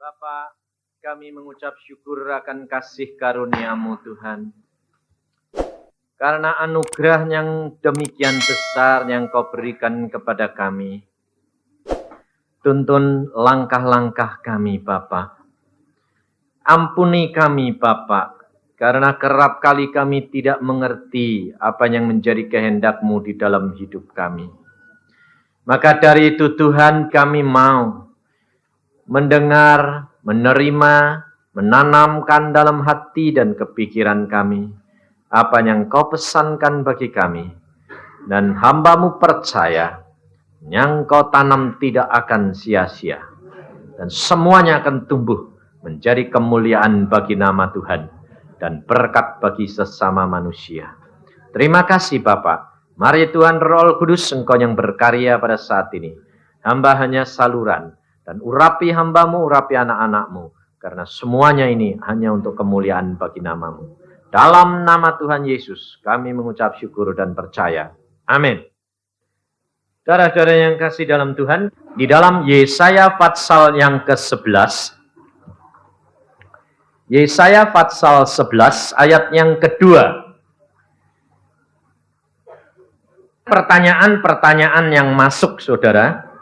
Bapa, kami mengucap syukur akan kasih karunia-Mu Tuhan. Karena anugerah yang demikian besar yang Kau berikan kepada kami. Tuntun langkah-langkah kami, Bapa. Ampuni kami, Bapa, karena kerap kali kami tidak mengerti apa yang menjadi kehendak-Mu di dalam hidup kami. Maka dari itu Tuhan, kami mau mendengar, menerima, menanamkan dalam hati dan kepikiran kami apa yang Kau pesankan bagi kami. Dan hamba-Mu percaya yang Kau tanam tidak akan sia-sia. Dan semuanya akan tumbuh menjadi kemuliaan bagi nama Tuhan dan berkat bagi sesama manusia. Terima kasih Bapa. Mari Tuhan Roh Kudus, Engkau yang berkarya pada saat ini. Hamba hanya saluran. Dan urapi hamba-Mu, urapi anak-anak-Mu. Karena semuanya ini hanya untuk kemuliaan bagi nama-Mu. Dalam nama Tuhan Yesus, kami mengucap syukur dan percaya. Amin. Saudara-saudara yang kasih dalam Tuhan, di dalam Yesaya pasal yang ke-11, Yesaya pasal 11 ayat yang kedua. Pertanyaan-pertanyaan yang masuk, saudara.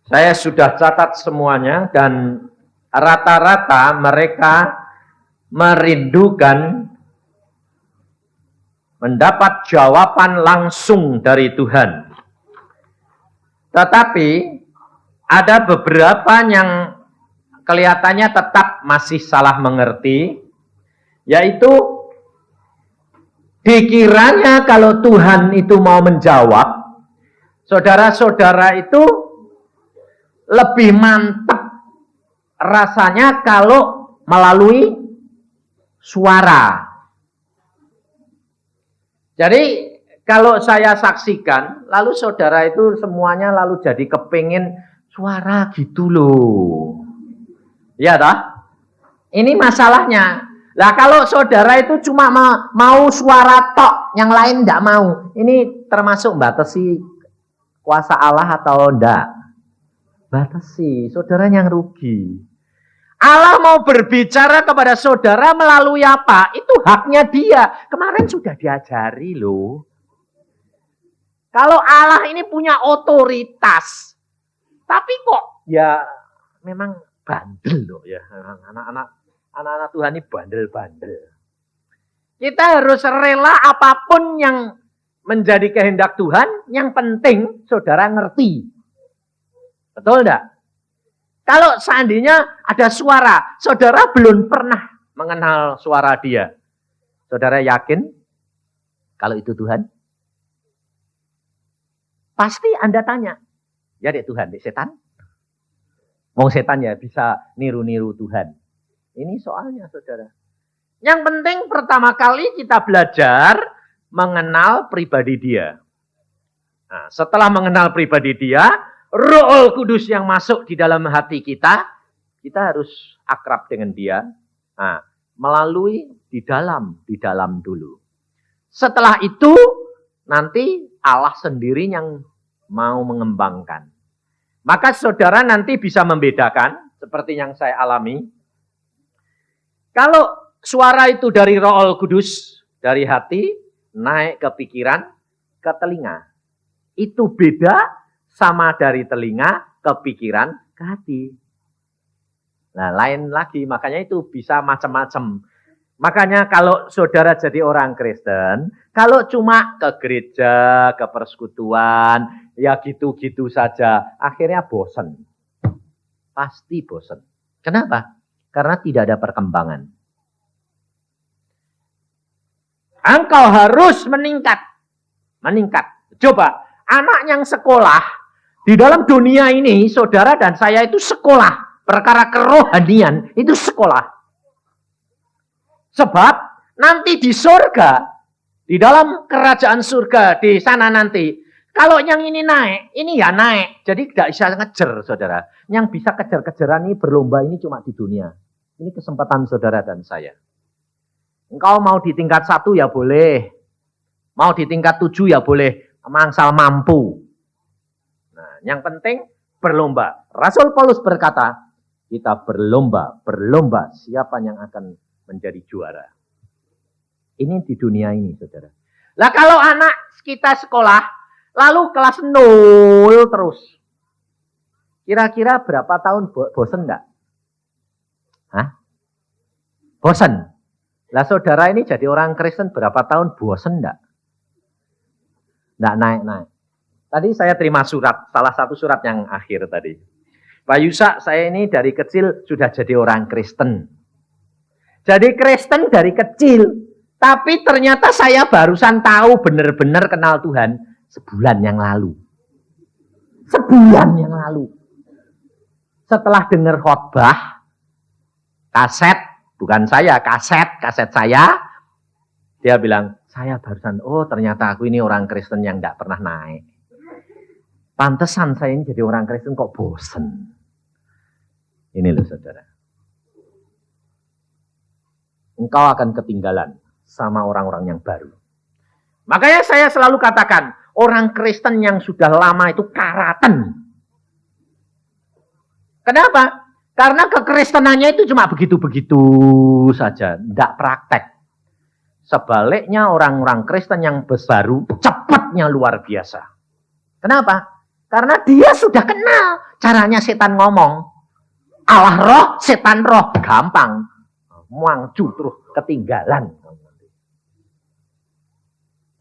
Saya sudah catat semuanya dan rata-rata mereka merindukan mendapat jawaban langsung dari Tuhan. Tetapi ada beberapa yang kelihatannya tetap masih salah mengerti, yaitu dikiranya kalau Tuhan itu mau menjawab, saudara-saudara itu lebih mantap rasanya kalau melalui suara. Jadi kalau saya saksikan, lalu saudara itu semuanya lalu jadi kepingin suara gitu loh. Ya toh? Ini masalahnya. Lah kalau saudara itu cuma mau suara tok, yang lain enggak mau. Ini termasuk batasi kuasa Allah atau enggak? Batasi, saudara yang rugi. Allah mau berbicara kepada saudara melalui apa? Itu haknya dia. Kemarin sudah diajari loh. Kalau Allah ini punya otoritas. Tapi kok ya memang bandel loh ya. Anak-anak Tuhan ini bandel-bandel. Kita harus rela apapun yang menjadi kehendak Tuhan. Yang penting saudara ngerti. Betul enggak? Kalau seandainya ada suara, saudara belum pernah mengenal suara dia. Saudara yakin kalau itu Tuhan? Pasti Anda tanya, ya dek Tuhan, dek setan? Mau setan ya bisa niru-niru Tuhan. Ini soalnya saudara. Yang penting pertama kali kita belajar mengenal pribadi dia. Nah, setelah mengenal pribadi dia, Roh Kudus yang masuk di dalam hati kita harus akrab dengan dia. Nah, melalui di dalam dulu. Setelah itu nanti Allah sendiri yang mau mengembangkan. Maka saudara nanti bisa membedakan seperti yang saya alami. Kalau suara itu dari Roh Kudus, dari hati naik ke pikiran, ke telinga. Itu beda sama dari telinga ke pikiran ke hati. Nah, lain lagi, makanya itu bisa macam-macam. Makanya kalau saudara jadi orang Kristen, kalau cuma ke gereja, ke persekutuan, ya gitu-gitu saja, akhirnya bosan. Pasti bosan. Kenapa? Karena tidak ada perkembangan. Engkau harus meningkat. Coba, anak yang sekolah, di dalam dunia ini, saudara dan saya itu sekolah. Perkara kerohanian itu sekolah. Sebab nanti di surga, di dalam kerajaan surga, di sana nanti, kalau yang ini naik, ini ya naik. Jadi tidak bisa ngejar, saudara. Yang bisa kejar-kejaran ini berlomba ini cuma di dunia. Ini kesempatan saudara dan saya. Engkau mau di tingkat 1 ya boleh. Mau di tingkat 7 ya boleh. Mangsal mampu. Nah, yang penting berlomba. Rasul Paulus berkata, Kita berlomba siapa yang akan menjadi juara. Ini di dunia ini, saudara. Lah kalau anak kita sekolah, lalu kelas 0 terus. Kira-kira berapa tahun bosen enggak? Hah? Bosen? Lah saudara ini jadi orang Kristen berapa tahun bosen enggak? Enggak naik-naik. Tadi saya terima surat, salah satu surat yang akhir tadi. Pak Yusak, saya ini dari kecil sudah jadi orang Kristen. Jadi Kristen dari kecil. Tapi ternyata saya barusan tahu benar-benar kenal Tuhan sebulan yang lalu. Sebulan yang lalu. Setelah dengar khotbah, kaset, bukan saya, kaset saya, dia bilang, saya barusan, oh ternyata aku ini orang Kristen yang tidak pernah naik. Pantesan saya ini jadi orang Kristen kok bosen. Ini loh saudara. Engkau akan ketinggalan sama orang-orang yang baru. Makanya saya selalu katakan, orang Kristen yang sudah lama itu karaten. Kenapa? Karena kekristenannya itu cuma begitu-begitu saja, tidak praktek. Sebaliknya orang-orang Kristen yang baru, cepatnya luar biasa. Kenapa? Karena dia sudah kenal caranya setan ngomong. Allah roh, setan roh, gampang. Muangcu terus ketinggalan.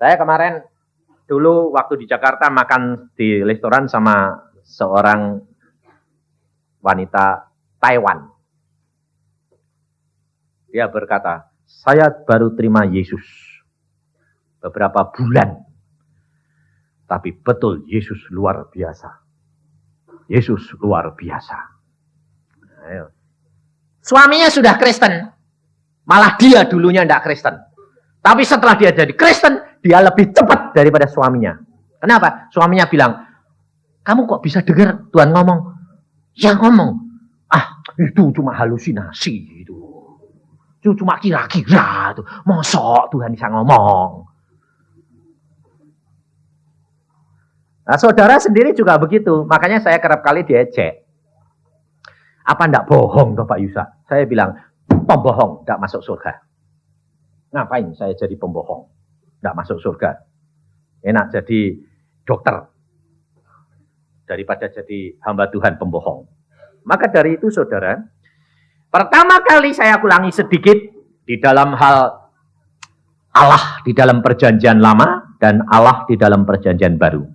Saya kemarin dulu waktu di Jakarta makan di restoran sama seorang wanita Taiwan. Dia berkata, saya baru terima Yesus beberapa bulan. Tapi betul Yesus luar biasa. Yesus luar biasa. Ayo. Suaminya sudah Kristen. Malah dia dulunya tidak Kristen. Tapi setelah dia jadi Kristen, dia lebih cepat daripada suaminya. Kenapa? Suaminya bilang, kamu kok bisa dengar Tuhan ngomong? Ya ngomong. Ah, itu cuma halusinasi. Itu cuma kira-kira. Mosok Tuhan bisa ngomong. Nah, saudara sendiri juga begitu. Makanya saya kerap kali diejek. Apa enggak bohong toh Pak Yusak? Saya bilang, pembohong enggak masuk surga. Ngapain saya jadi pembohong? Enggak masuk surga. Enak jadi dokter. Daripada jadi hamba Tuhan pembohong. Maka dari itu saudara, pertama kali saya ulangi sedikit di dalam hal Allah di dalam perjanjian lama dan Allah di dalam perjanjian baru.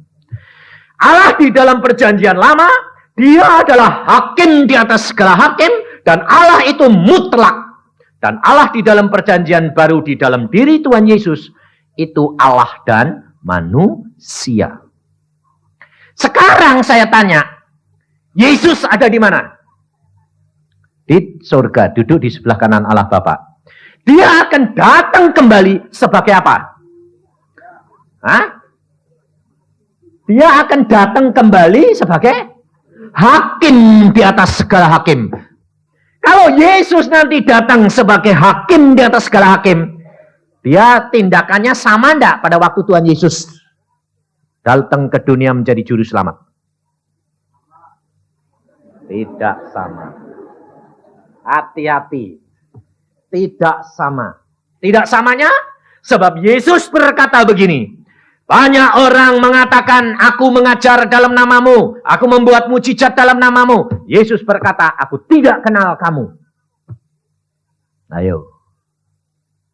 Allah di dalam perjanjian lama, dia adalah hakim di atas segala hakim, dan Allah itu mutlak. Dan Allah di dalam perjanjian baru, di dalam diri Tuhan Yesus, itu Allah dan manusia. Sekarang saya tanya, Yesus ada di mana? Di surga, duduk di sebelah kanan Allah Bapa. Dia akan datang kembali sebagai apa? Hah? Dia akan datang kembali sebagai hakim di atas segala hakim. Kalau Yesus nanti datang sebagai hakim di atas segala hakim, dia tindakannya sama enggak pada waktu Tuhan Yesus datang ke dunia menjadi juru selamat? Tidak sama. Hati-hati. Tidak sama. Tidak samanya sebab Yesus berkata begini, banyak orang mengatakan, aku mengajar dalam namamu, aku membuat mujizat dalam namamu. Yesus berkata, aku tidak kenal kamu. Ayo.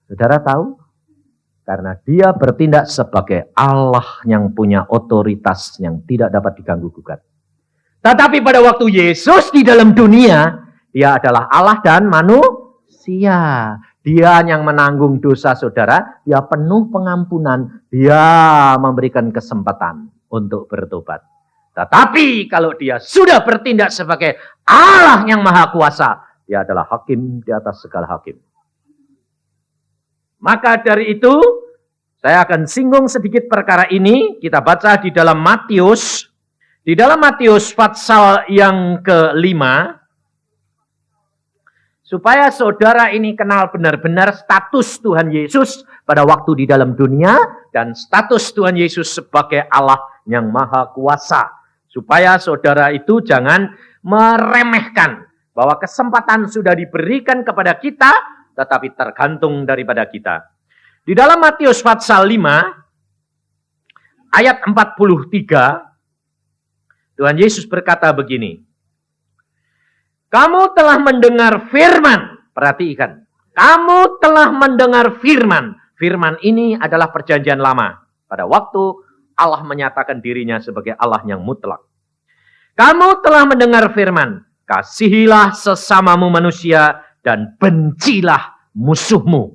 Saudara tahu? Karena dia bertindak sebagai Allah yang punya otoritas yang tidak dapat diganggu-gugat. Tetapi pada waktu Yesus di dalam dunia, dia adalah Allah dan manusia. Dia yang menanggung dosa saudara, dia penuh pengampunan, dia memberikan kesempatan untuk bertobat. Tetapi kalau dia sudah bertindak sebagai Allah yang maha kuasa, dia adalah hakim di atas segala hakim. Maka dari itu, saya akan singgung sedikit perkara ini, kita baca di dalam Matius. Di dalam Matius pasal yang ke-5, supaya saudara ini kenal benar-benar status Tuhan Yesus pada waktu di dalam dunia dan status Tuhan Yesus sebagai Allah yang maha kuasa. Supaya saudara itu jangan meremehkan Bahwa kesempatan sudah diberikan kepada kita, tetapi tergantung daripada kita. Di dalam Matius pasal 5, ayat 43, Tuhan Yesus berkata begini. Kamu telah mendengar firman. Perhatikan. Kamu telah mendengar firman. Firman ini adalah perjanjian lama. Pada waktu Allah menyatakan dirinya sebagai Allah yang mutlak. Kamu telah mendengar firman. Kasihilah sesamamu manusia dan bencilah musuhmu.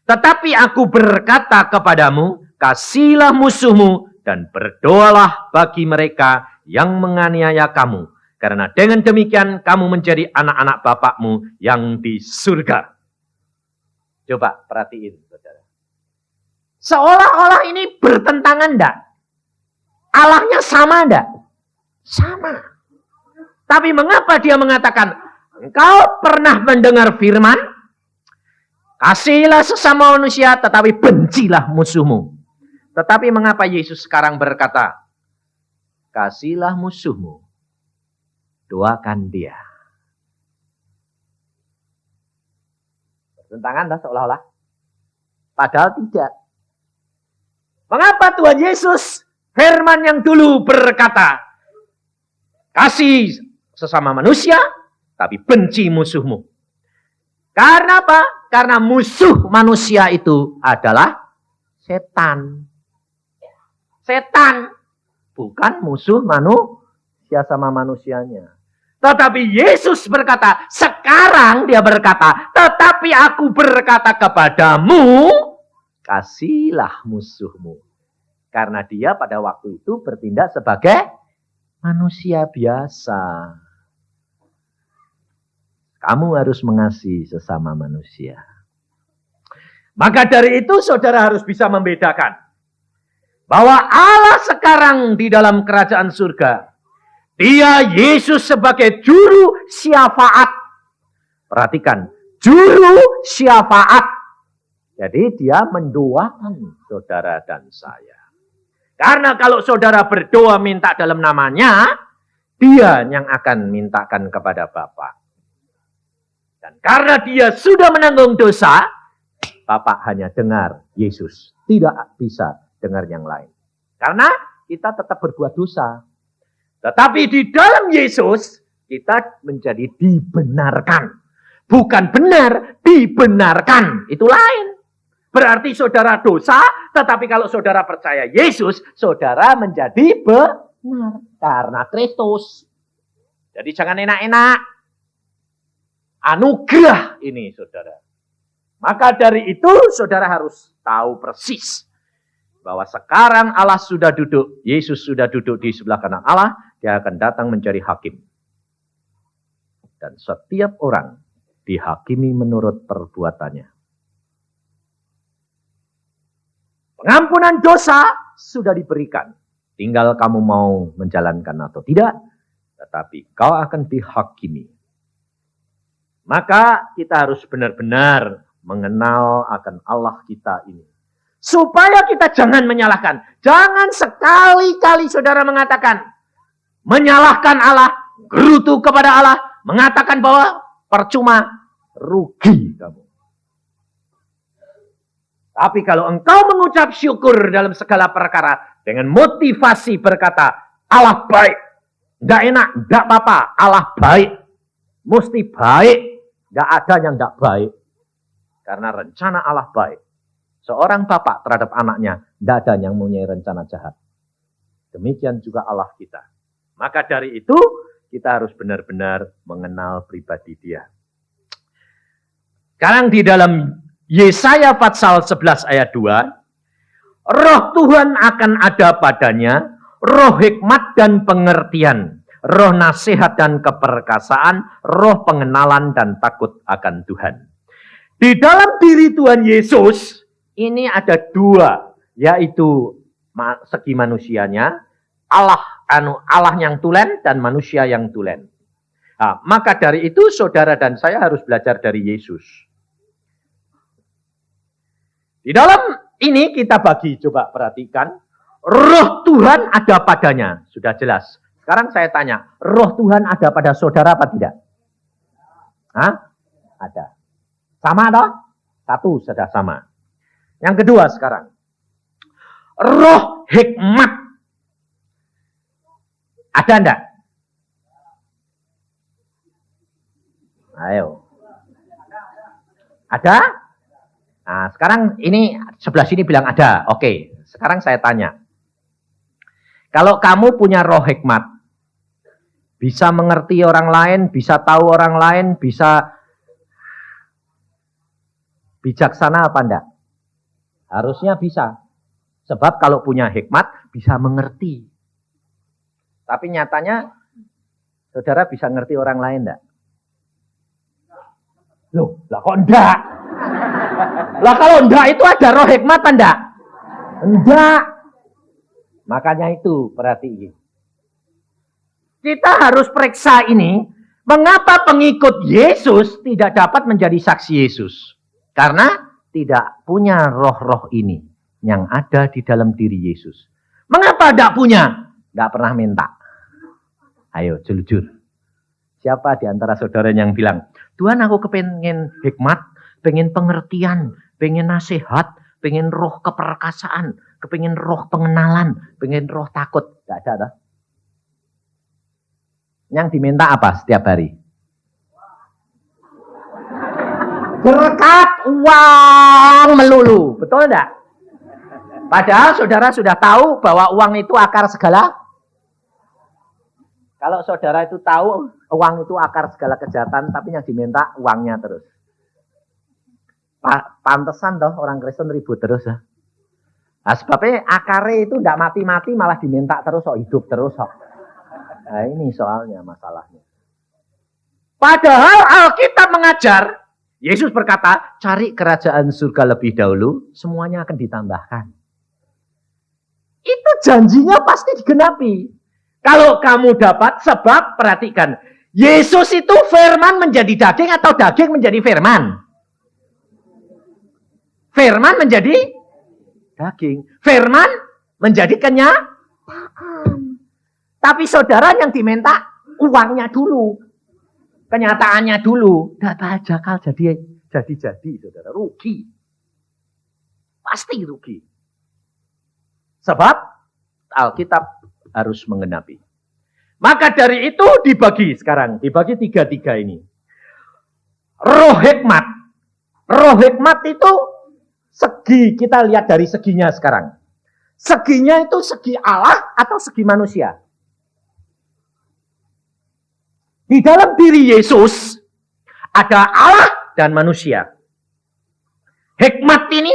Tetapi aku berkata kepadamu, kasihilah musuhmu dan berdoalah bagi mereka yang menganiaya kamu. Karena dengan demikian kamu menjadi anak-anak Bapakmu yang di surga. Coba perhatiin, saudara. Seolah-olah ini bertentangan enggak? Allahnya sama enggak? Sama. Tapi mengapa dia mengatakan, engkau pernah mendengar firman? Kasihilah sesama manusia, tetapi bencilah musuhmu. Tetapi mengapa Yesus sekarang berkata, kasihilah musuhmu, doakan dia. Bertentangan dah seolah-olah. Padahal tidak. Mengapa Tuhan Yesus firman yang dulu berkata, kasih sesama manusia, tapi benci musuhmu. Karena apa? Karena musuh manusia itu adalah setan. Setan. Bukan musuh manusia sama manusianya. Tetapi Yesus berkata, sekarang dia berkata, tetapi aku berkata kepadamu, kasihilah musuhmu. Karena dia pada waktu itu bertindak sebagai manusia biasa. Kamu harus mengasihi sesama manusia. Maka dari itu saudara harus bisa membedakan bahwa Allah sekarang di dalam kerajaan surga, dia Yesus sebagai juru syafaat. Perhatikan, juru syafaat. Jadi dia mendoakan saudara dan saya. Karena kalau saudara berdoa minta dalam namanya, dia yang akan mintakan kepada Bapa. Dan karena dia sudah menanggung dosa, Bapa hanya dengar Yesus. Tidak bisa dengar yang lain. Karena kita tetap berbuat dosa. Tetapi di dalam Yesus, kita menjadi dibenarkan. Bukan benar, dibenarkan. Itu lain. Berarti saudara dosa, tetapi kalau saudara percaya Yesus, saudara menjadi benar. Karena Kristus. Jadi jangan enak-enak. Anugerah ini saudara. Maka dari itu saudara harus tahu persis. Bahwa sekarang Allah sudah duduk, Yesus sudah duduk di sebelah kanan Allah, dia akan datang menjadi hakim. Dan setiap orang dihakimi menurut perbuatannya. Pengampunan dosa sudah diberikan. Tinggal kamu mau menjalankan atau tidak, tetapi kau akan dihakimi. Maka kita harus benar-benar mengenal akan Allah kita ini. Supaya kita jangan menyalahkan. Jangan sekali-kali saudara mengatakan, menyalahkan Allah, gerutu kepada Allah, mengatakan bahwa percuma, rugi kamu. Tapi kalau engkau mengucap syukur dalam segala perkara, dengan motivasi berkata, Allah baik, tidak enak, tidak apa-apa, Allah baik, mesti baik, tidak ada yang tidak baik. Karena rencana Allah baik. Seorang bapak terhadap anaknya, tidak ada yang mempunyai rencana jahat. Demikian juga Allah kita. Maka dari itu, kita harus benar-benar mengenal pribadi dia. Sekarang di dalam Yesaya pasal 11 ayat 2, roh Tuhan akan ada padanya, roh hikmat dan pengertian, roh nasihat dan keperkasaan, roh pengenalan dan takut akan Tuhan. Di dalam diri Tuhan Yesus, ini ada dua, yaitu segi manusianya, Allah yang tulen dan manusia yang tulen. Nah, maka dari itu saudara dan saya harus belajar dari Yesus. Di dalam ini kita bagi, coba perhatikan, roh Tuhan ada padanya, sudah jelas. Sekarang saya tanya, roh Tuhan ada pada saudara apa tidak? Hah? Ada. Sama toh? Satu sudah sama. Yang kedua sekarang. Roh hikmat. Ada enggak? Ayo. Ada? Nah, sekarang ini sebelah sini bilang ada. Oke, sekarang saya tanya. Kalau kamu punya roh hikmat, bisa mengerti orang lain, bisa tahu orang lain, bisa bijaksana apa enggak? Harusnya bisa. Sebab kalau punya hikmat, bisa mengerti. Tapi nyatanya, saudara bisa ngerti orang lain enggak? Loh, lah kok enggak? Lah kalau enggak itu ada roh hikmat apa enggak? Enggak. Makanya itu, perhatiin. Kita harus periksa ini, mengapa pengikut Yesus tidak dapat menjadi saksi Yesus? Karena tidak punya roh-roh ini yang ada di dalam diri Yesus. Mengapa tidak punya? Tidak pernah minta. Ayo, jujur. Siapa di antara saudara yang bilang, Tuhan aku kepengen hikmat, pengen pengertian, pengen nasihat, pengen roh keperkasaan, pengen roh pengenalan, pengen roh takut. Tidak ada, tak? Yang diminta apa setiap hari? Berkat, uang melulu. Betul enggak? Padahal saudara sudah tahu bahwa uang itu akar segala. Kalau saudara itu tahu uang itu akar segala kejahatan, tapi yang diminta uangnya terus. Pantesan toh orang Kristen ribut terus ya. Nah, sebabnya akarnya itu tidak mati-mati malah diminta terus, hidup terus. Nah ini soalnya masalahnya. Padahal Alkitab mengajar, Yesus berkata, cari kerajaan surga lebih dahulu, semuanya akan ditambahkan. Itu janjinya pasti digenapi. Kalau kamu dapat, sebab perhatikan, Yesus itu firman menjadi daging atau daging menjadi firman? Firman menjadi daging. Firman menjadi kenyataan. Tapi saudara yang diminta uangnya dulu. Kenyataannya dulu. Data jakal jadi saudara. Rugi. Pasti rugi. Sebab Alkitab harus menggenapi. Maka dari itu dibagi sekarang. Dibagi tiga ini. Roh hikmat. Roh hikmat itu segi, kita lihat dari seginya sekarang. Seginya itu segi Allah atau segi manusia? Di dalam diri Yesus ada Allah dan manusia. Hikmat ini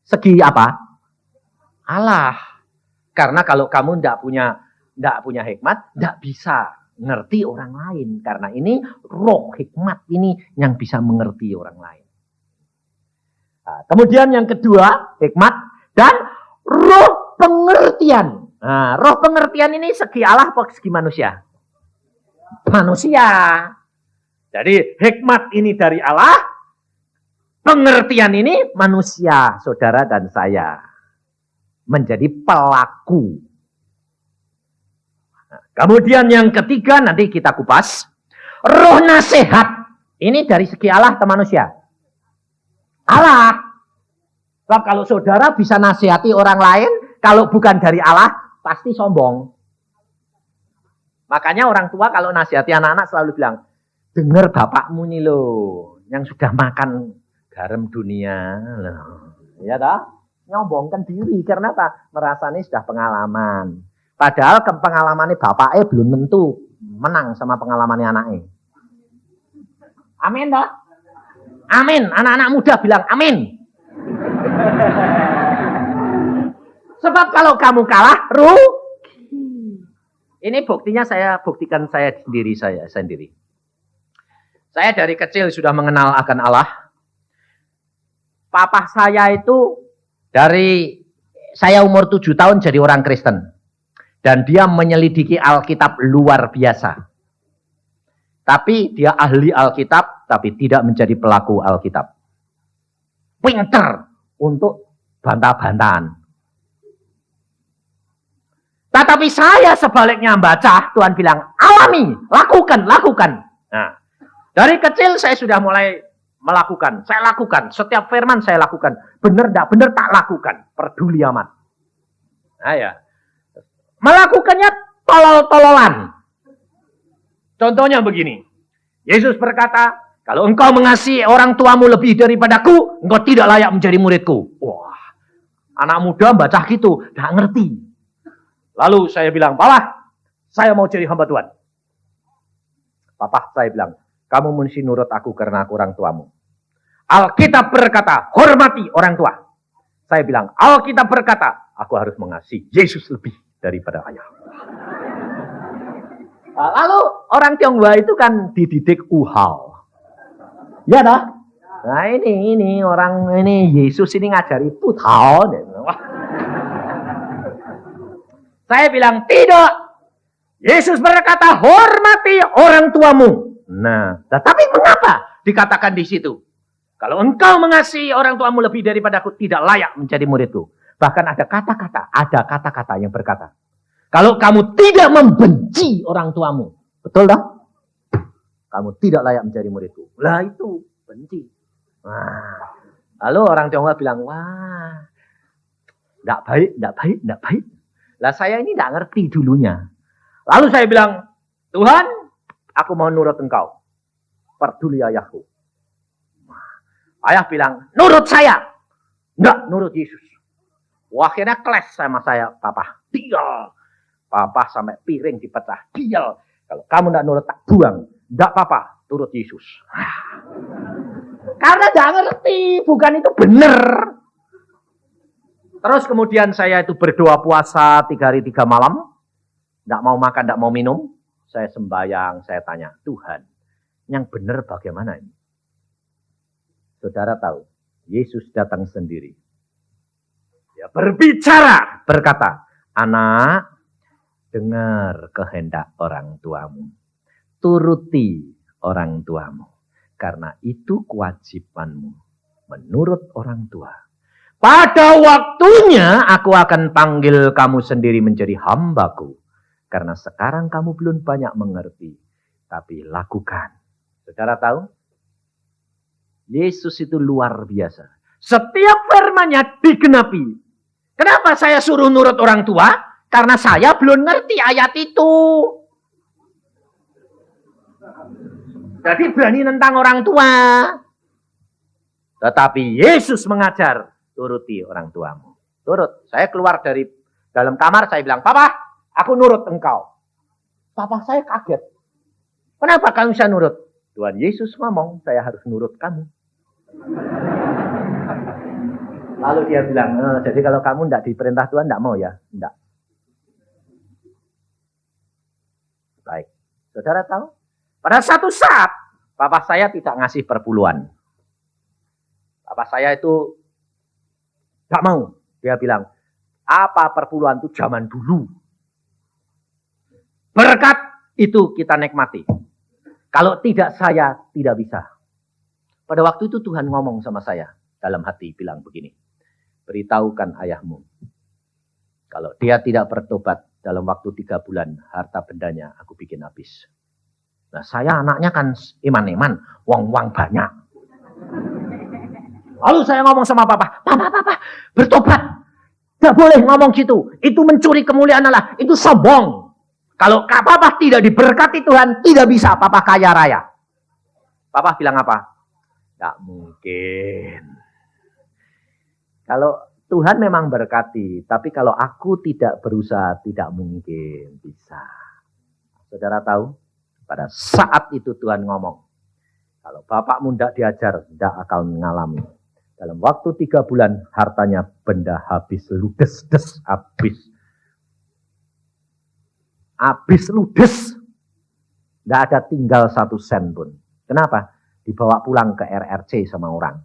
segi apa? Allah. Karena kalau kamu tidak punya hikmat, tidak bisa ngerti orang lain. Karena ini roh hikmat ini yang bisa mengerti orang lain. Nah, kemudian yang kedua, hikmat dan roh pengertian. Nah, roh pengertian ini segi Allah atau segi manusia? Manusia. Jadi hikmat ini dari Allah, pengertian ini manusia, saudara dan saya. Menjadi pelaku. Nah, kemudian yang ketiga nanti kita kupas. Roh nasihat. Ini dari segi Allah atau manusia? Allah. Sebab kalau saudara bisa nasihati orang lain, kalau bukan dari Allah, pasti sombong. Makanya orang tua kalau nasihati anak-anak selalu bilang, dengar bapakmu nih loh, yang sudah makan garam dunia. Loh. Ya dah, nyombongkan diri. Karena apa? Merasanya sudah pengalaman. Padahal pengalamannya bapaknya belum tentu menang sama pengalamannya anaknya. Amin dah. Amin. Anak-anak muda bilang amin. Sebab kalau kamu kalah, rugi. Ini buktinya saya buktikan saya sendiri. Saya dari kecil sudah mengenal akan Allah. Papa saya itu dari saya umur 7 tahun jadi orang Kristen. Dan dia menyelidiki Alkitab luar biasa. Tapi dia ahli Alkitab, tapi tidak menjadi pelaku Alkitab. Pinter untuk bantah-bantahan. Tetapi saya sebaliknya baca, Tuhan bilang, alami, lakukan. Nah, Dari kecil saya sudah mulai melakukan. Saya lakukan. Setiap firman saya lakukan. Benar tak benar tak lakukan. Peduli amat. Nah ya. Melakukannya tolol-tololan. Contohnya begini. Yesus berkata, kalau engkau mengasihi orang tuamu lebih daripadaku, engkau tidak layak menjadi muridku. Wah, anak muda baca gitu, gak ngerti. Lalu saya bilang, Papa, saya mau jadi hamba Tuhan. Papa, saya bilang, kamu mesti nurut aku karena aku orang tuamu. Alkitab berkata, hormati orang tua. Saya bilang, Alkitab berkata, aku harus mengasihi Yesus lebih daripada ayah. Lalu orang Tionghoa itu kan dididik uhal. Ya dah. Nah ini orang ini Yesus ini ngajari puthao. Saya bilang tidak. Yesus berkata hormati orang tuamu. Nah, tapi mengapa dikatakan di situ? Kalau engkau mengasihi orang tuamu lebih daripada aku, tidak layak menjadi muridku. Bahkan ada kata-kata yang berkata, kalau kamu tidak membenci orang tuamu, betul dah? Kamu tidak layak menjadi muridku. Lah itu, benci. Nah, lalu orang Tionghoa bilang, wah, tidak baik. Lah saya ini tidak ngerti dulunya. Lalu saya bilang, Tuhan, aku mau nurut engkau. Peduli ayahku. Ayah bilang, nurut saya. Enggak, nurut Yesus. Wah, akhirnya clash sama saya, Papa. Dial. Papa sampai piring dipecah. Dial. Kalau kamu enggak nurut, tak buang. Enggak apa-apa, turut Yesus. Karena enggak ngerti, bukan itu benar. Terus kemudian saya itu berdoa puasa 3 hari 3 malam. Enggak mau makan, enggak mau minum. Saya sembahyang, saya tanya, Tuhan, yang benar bagaimana ini? Saudara tahu, Yesus datang sendiri. Dia berbicara, berkata, anak, dengar kehendak orang tuamu. Turuti orang tuamu. Karena itu kewajibanmu menurut orang tua. Pada waktunya aku akan panggil kamu sendiri menjadi hambaku. Karena sekarang kamu belum banyak mengerti. Tapi lakukan. Saudara tahu? Yesus itu luar biasa. Setiap firman-Nya digenapi. Kenapa saya suruh nurut orang tua? Karena saya belum ngerti ayat itu. Jadi berani tentang orang tua. Tetapi Yesus mengajar, turuti orang tuamu. Turut. Saya keluar dari dalam kamar, saya bilang, Papa, aku nurut engkau. Papa saya kaget. Kenapa kamu bisa nurut? Tuhan Yesus ngomong, saya harus nurut kamu. Lalu dia bilang, jadi kalau kamu tidak diperintah Tuhan, tidak mau ya? Tidak. Baik. Saudara tahu? Pada satu saat, papa saya tidak ngasih perpuluhan. Papa saya itu tidak mau. Dia bilang, apa perpuluhan itu zaman dulu. Berkat itu kita nikmati. Kalau tidak saya, tidak bisa. Pada waktu itu Tuhan ngomong sama saya. Dalam hati bilang begini. Beritahukan ayahmu. Kalau dia tidak bertobat dalam waktu 3 bulan, harta bendanya aku bikin habis. Nah saya anaknya kan iman-iman. Wong-wong banyak. Lalu saya ngomong sama papa. Papa, bertobat. Tidak boleh ngomong gitu. Itu mencuri kemuliaan Allah. Itu sombong. Kalau papa tidak diberkati Tuhan, tidak bisa papa kaya raya. Papa bilang apa? Tidak mungkin. Kalau Tuhan memang berkati, tapi kalau aku tidak berusaha, tidak mungkin bisa. Saudara tahu? Pada saat itu Tuhan ngomong, kalau bapakmu tidak diajar, tidak akan mengalami. Dalam waktu 3 bulan, hartanya benda habis, ludes, habis. Habis ludes. Tidak ada tinggal 1 sen pun. Kenapa? Dibawa pulang ke RRC sama orang.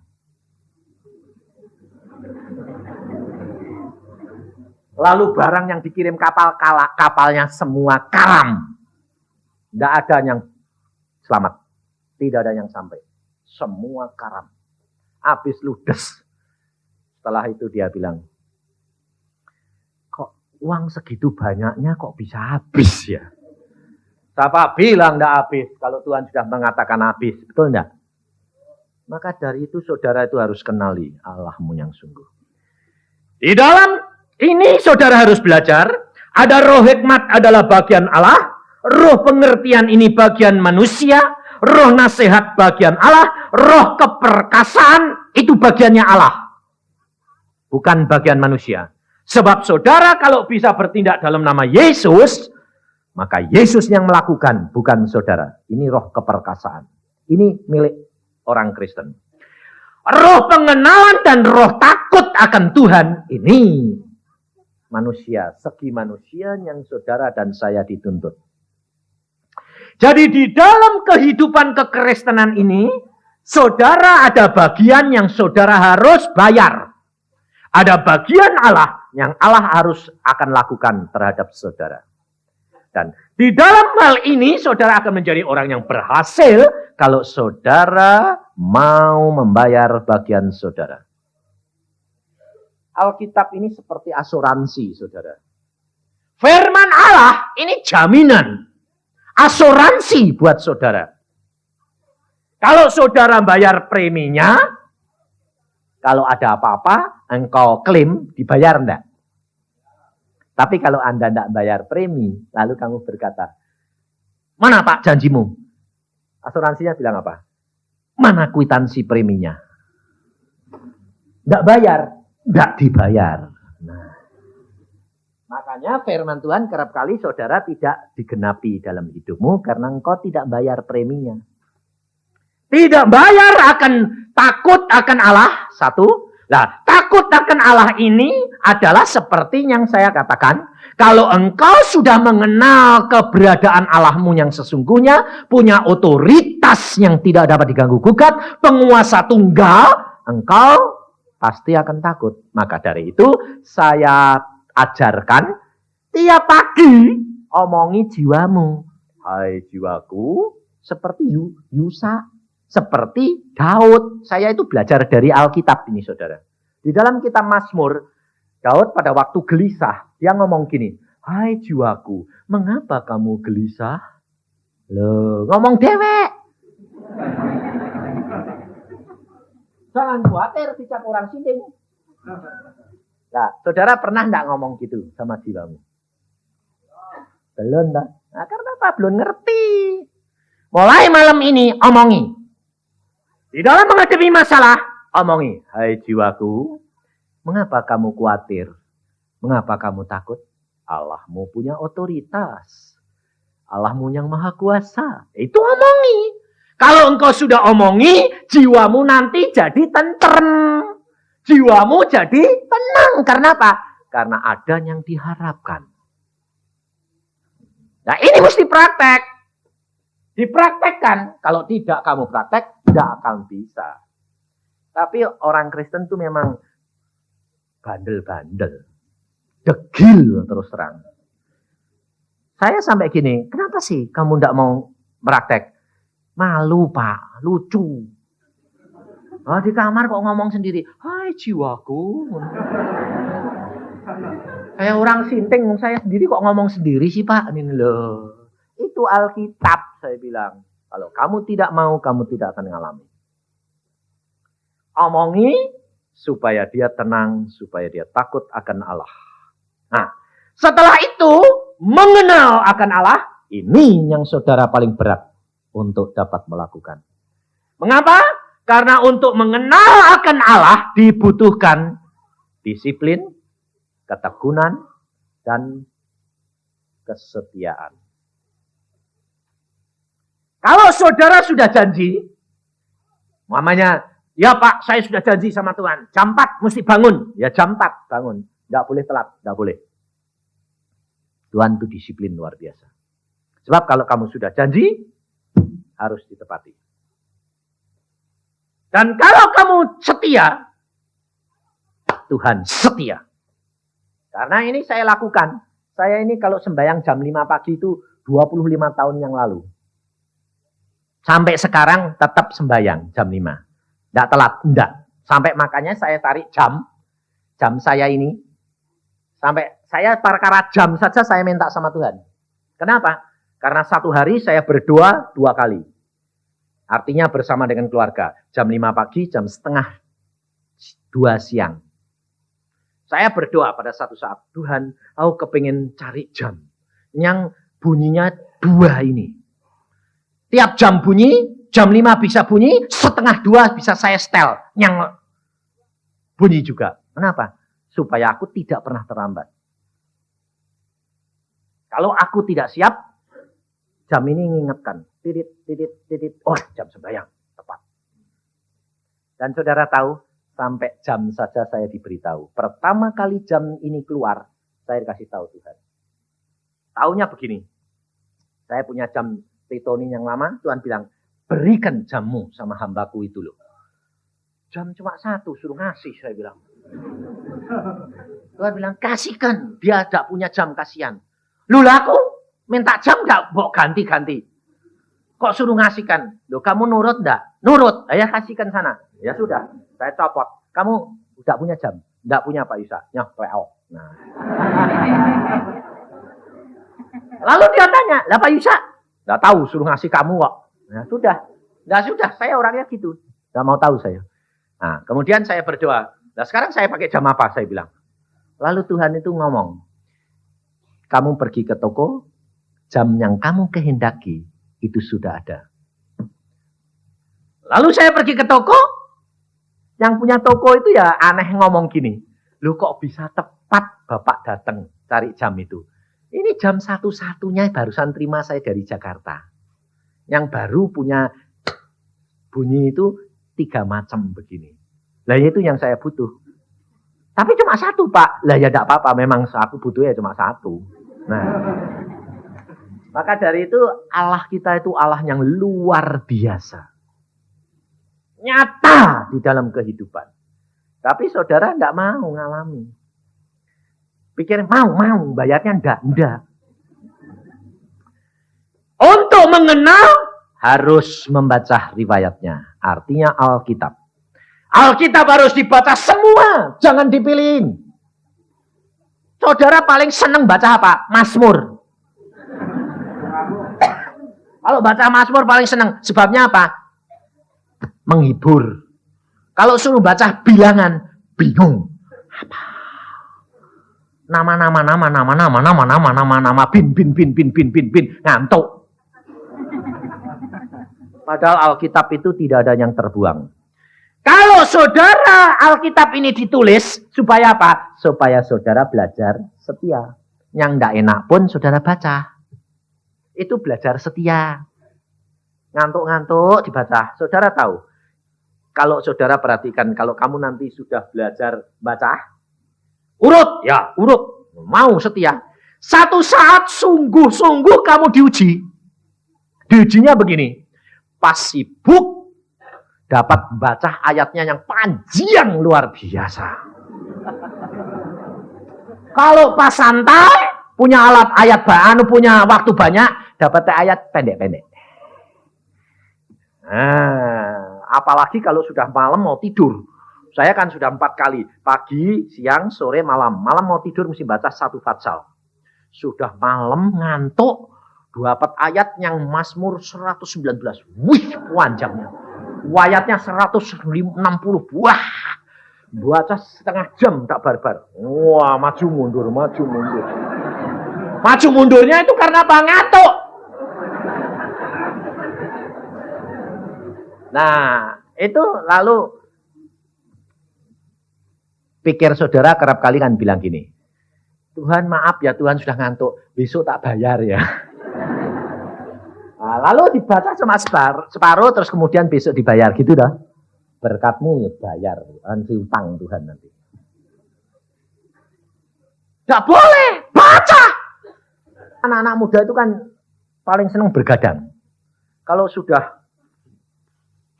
Lalu barang yang dikirim kapalnya semua karam. Tidak ada yang selamat. Tidak ada yang sampai. Semua karam. Habis ludes. Setelah itu dia bilang, kok uang segitu banyaknya kok bisa habis ya? Siapa bilang tidak habis kalau Tuhan sudah mengatakan habis? Betul enggak? Maka dari itu saudara itu harus kenali Allahmu yang sungguh. Di dalam ini saudara harus belajar. Ada roh hikmat adalah bagian Allah. Roh pengertian ini bagian manusia. Roh nasihat bagian Allah. Roh keperkasaan itu bagiannya Allah. Bukan bagian manusia. Sebab saudara kalau bisa bertindak dalam nama Yesus, maka Yesus yang melakukan, bukan saudara. Ini roh keperkasaan. Ini milik orang Kristen. Roh pengenalan dan roh takut akan Tuhan, ini manusia, segi manusia yang saudara dan saya dituntut. Jadi di dalam kehidupan kekristenan ini, saudara ada bagian yang saudara harus bayar. Ada bagian Allah yang Allah harus akan lakukan terhadap saudara. Dan di dalam hal ini saudara akan menjadi orang yang berhasil kalau saudara mau membayar bagian saudara. Alkitab ini seperti asuransi, saudara. Firman Allah ini jaminan, asuransi buat saudara. Kalau saudara bayar preminya, kalau ada apa-apa, engkau klaim dibayar enggak? Tapi kalau Anda tidak bayar premi, lalu kamu berkata, mana Pak janjimu? Asuransinya bilang apa? Mana kwitansi preminya? Tidak bayar, tidak dibayar. Nah, makanya firman Tuhan kerap kali saudara tidak digenapi dalam hidupmu karena engkau tidak bayar preminya. Tidak bayar akan takut akan Allah, satu. Nah, takut akan Allah ini adalah seperti yang saya katakan. Kalau engkau sudah mengenal keberadaan Allahmu yang sesungguhnya, punya otoritas yang tidak dapat diganggu-gugat, penguasa tunggal, engkau pasti akan takut. Maka dari itu, saya ajarkan, tiap pagi omongi jiwamu. Hai jiwaku, seperti Yusa. Seperti Daud. Saya itu belajar dari Alkitab ini, saudara. Di dalam kitab Mazmur, Daud pada waktu gelisah, dia ngomong gini, hai jiwaku, mengapa kamu gelisah? Loh, ngomong dewek. Jangan khawatir, dicap orang sini. Nah, saudara pernah enggak ngomong gitu sama jiwamu? Belum, enggak? Nah, karena apa? Belum ngerti. Mulai malam ini, omongi. Di dalam menghadapi masalah, omongi. Hai jiwaku, mengapa kamu khawatir? Mengapa kamu takut? Allahmu punya otoritas. Allahmu yang maha kuasa. Itu omongi. Kalau engkau sudah omongi, jiwamu nanti jadi tentrem. Jiwamu jadi tenang. Karena apa? Karena ada yang diharapkan. Nah ini mesti praktek. Dipraktekkan. Kalau tidak kamu praktek, tidak akan bisa. Tapi orang Kristen itu memang bandel-bandel. Degil terus terang. Saya sampai gini, kenapa sih kamu tidak mau praktek? Malu Pak, lucu. Oh, di kamar kok ngomong sendiri, hai jiwaku. Kayak orang sinting, saya sendiri kok ngomong sendiri sih Pak. Ini loh. Itu Alkitab, saya bilang. Kalau kamu tidak mau, kamu tidak akan mengalami. Omongi supaya dia tenang, supaya dia takut akan Allah. Nah, setelah itu, mengenal akan Allah, ini yang saudara paling berat untuk dapat melakukan. Mengapa? Karena untuk mengenal akan Allah dibutuhkan disiplin, ketekunan, dan kesetiaan. Kalau saudara sudah janji, mamanya, ya Pak, saya sudah janji sama Tuhan, jam 4 mesti bangun. Ya jam 4 bangun, tidak boleh telat, tidak boleh. Tuhan itu disiplin luar biasa. Sebab kalau kamu sudah janji, harus ditepati. Dan kalau kamu setia, Tuhan setia. Karena ini saya lakukan. Saya ini kalau sembahyang jam 5 pagi itu 25 tahun yang lalu. Sampai sekarang tetap sembahyang jam 5. Tidak telat, tidak. Sampai makanya saya tarik jam saya ini. Sampai saya perkara jam saja saya minta sama Tuhan. Kenapa? Karena satu hari saya berdoa 2 kali. Artinya bersama dengan keluarga. Jam 5 pagi, jam setengah 2 siang. Saya berdoa pada satu saat, Tuhan, aku kepengen cari jam yang bunyinya 2 ini. Tiap jam bunyi, jam 5 bisa bunyi, setengah 2 bisa saya setel. Yang bunyi juga. Kenapa? Supaya aku tidak pernah terlambat. Kalau aku tidak siap, jam ini mengingatkan. Titit. Oh, jam sembahyang. Tepat. Dan saudara tahu, sampai jam saja saya diberitahu. Pertama kali jam ini keluar, saya dikasih tahu Tuhan. Taunya begini. Saya punya jam Tritoni yang lama, Tuhan bilang, berikan jammu sama hambaku itu loh. Jam cuma 1, suruh ngasih, saya bilang. Tuhan bilang, kasihkan. Dia tidak punya jam, kasihan. Lu laku, minta jam enggak, mau ganti-ganti. Kok suruh ngasihkan? Loh, kamu nurut enggak? Nurut. Ya kasihkan sana. Ya sudah, saya copot. Kamu enggak punya jam? Enggak punya Pak Yusa. Nyah, PO. Nah. Lalu dia tanya, lah Pak Yusa? Enggak tahu, suruh ngasih kamu kok. Nah, sudah. Enggak sudah, saya orangnya gitu. Enggak mau tahu saya. Nah, kemudian saya berdoa. Nah, sekarang saya pakai jam apa? Saya bilang. Lalu Tuhan itu ngomong, kamu pergi ke toko, jam yang kamu kehendaki, itu sudah ada. Lalu saya pergi ke toko, yang punya toko itu ya aneh ngomong gini, lu kok bisa tepat Bapak datang cari jam itu. Ini jam satu-satunya barusan terima saya dari Jakarta. Yang baru punya bunyi itu 3 macam begini. Lah itu yang saya butuh. Tapi cuma 1 Pak. Lah ya tidak apa-apa, memang aku butuhnya cuma 1. Nah, maka dari itu Allah kita itu Allah yang luar biasa. Nyata di dalam kehidupan. Tapi saudara tidak mau ngalami. Pikir mau, bayarnya enggak. Untuk mengenal harus membaca riwayatnya. Artinya Alkitab. Alkitab harus dibaca semua, jangan dipilihin. Saudara paling senang baca apa? Mazmur. Kalau baca Mazmur paling senang. Sebabnya apa? Menghibur. Kalau suruh baca bilangan, bingung. Apa? Nama, bin, ngantuk. Padahal Alkitab itu tidak ada yang terbuang. Kalau saudara Alkitab ini ditulis, supaya apa? Supaya saudara belajar setia. Yang tidak enak pun saudara baca. Itu belajar setia. Ngantuk-ngantuk dibaca. Saudara tahu, kalau saudara perhatikan, kalau kamu nanti sudah belajar baca, urut, ya urut. Mau setia. Satu saat sungguh-sungguh kamu diuji. Diujinya begini. Pas sibuk, dapat baca ayatnya yang panjang luar biasa. Kalau pas santai, punya alat ayat punya waktu banyak, dapat ayat pendek-pendek. Nah, apalagi kalau sudah malam mau tidur. Saya kan sudah 4 kali, pagi, siang, sore, malam. Malam mau tidur mesti baca 1 fatsal. Sudah malam ngantuk, dapat ayat yang Mazmur 119. Wih, panjangnya. Ayatnya 160. Wah, baca setengah jam tak barbar. Wah, maju mundur. Maju mundurnya itu karena apa? Ngantuk. Nah, itu lalu pikir saudara kerap kali kan bilang gini, Tuhan maaf ya, Tuhan sudah ngantuk, besok tak bayar ya. Nah, lalu dibaca cuma separuh, terus kemudian besok dibayar gitu dah. Berkatmu ya bayar, nanti utang Tuhan nanti. Tidak boleh, baca. Anak-anak muda itu kan paling senang bergadang. Kalau sudah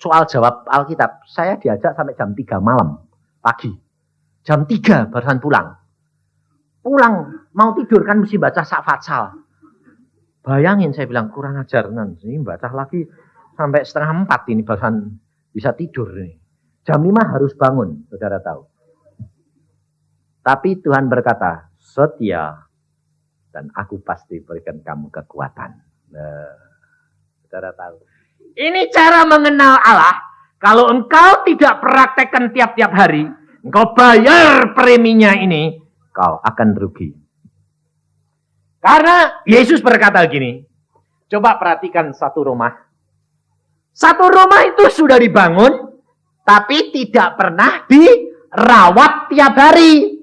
soal jawab Alkitab, saya diajak sampai jam 3 malam, pagi. Jam 3 barusan pulang. Pulang, mau tidur kan mesti baca sak fatsal. Bayangin, saya bilang kurang ajar nanti baca lagi sampai setengah 4 ini barusan bisa tidur nih. Jam 5 harus bangun, saudara tahu. Tapi Tuhan berkata, setia dan aku pasti berikan kamu kekuatan. Nah, saudara tahu. Ini cara mengenal Allah. Kalau engkau tidak praktekkan tiap-tiap hari, engkau bayar preminya ini, kau akan rugi. Karena Yesus berkata gini, coba perhatikan satu rumah. Satu rumah itu sudah dibangun, tapi tidak pernah dirawat tiap hari.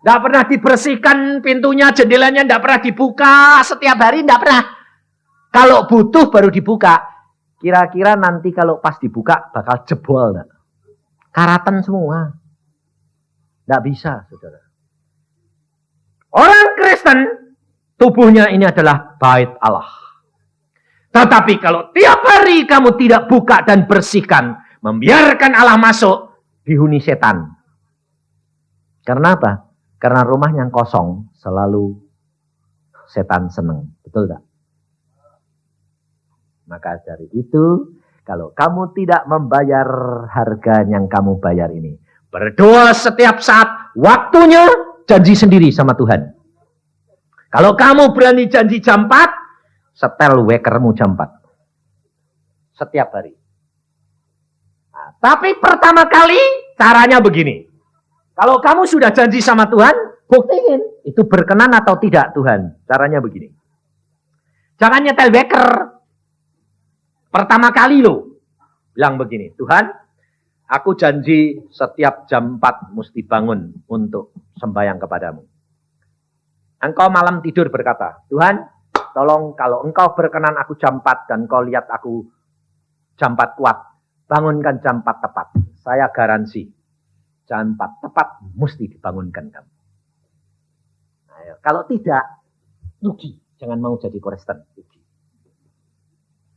Tidak pernah dibersihkan pintunya, jendelanya tidak pernah dibuka setiap hari, tidak pernah. Kalau butuh baru dibuka. Kira-kira nanti kalau pas dibuka bakal jebol. Enggak? Karatan semua. Tidak bisa, saudara. Orang Kristen, tubuhnya ini adalah bait Allah. Tetapi kalau tiap hari kamu tidak buka dan bersihkan, membiarkan Allah masuk, dihuni setan. Karena apa? Karena rumah yang kosong selalu setan seneng. Betul tak? Maka dari itu, kalau kamu tidak membayar harga yang kamu bayar ini, berdoa setiap saat, waktunya janji sendiri sama Tuhan. Kalau kamu berani janji jam 4, setel wekermu jam 4. Setiap hari. Nah, tapi pertama kali caranya begini. Kalau kamu sudah janji sama Tuhan, buktiin itu berkenan atau tidak Tuhan. Caranya begini. Jangan nyetel weker. Pertama kali lo bilang begini, Tuhan, aku janji setiap jam 4 mesti bangun untuk sembahyang kepadamu. Engkau malam tidur berkata, Tuhan, tolong kalau engkau berkenan aku jam 4 dan engkau lihat aku jam 4 kuat, bangunkan jam 4 tepat. Saya garansi, jam 4 tepat mesti dibangunkan kamu. Ayo, kalau tidak, rugi. Jangan mau jadi Kristen, rugi.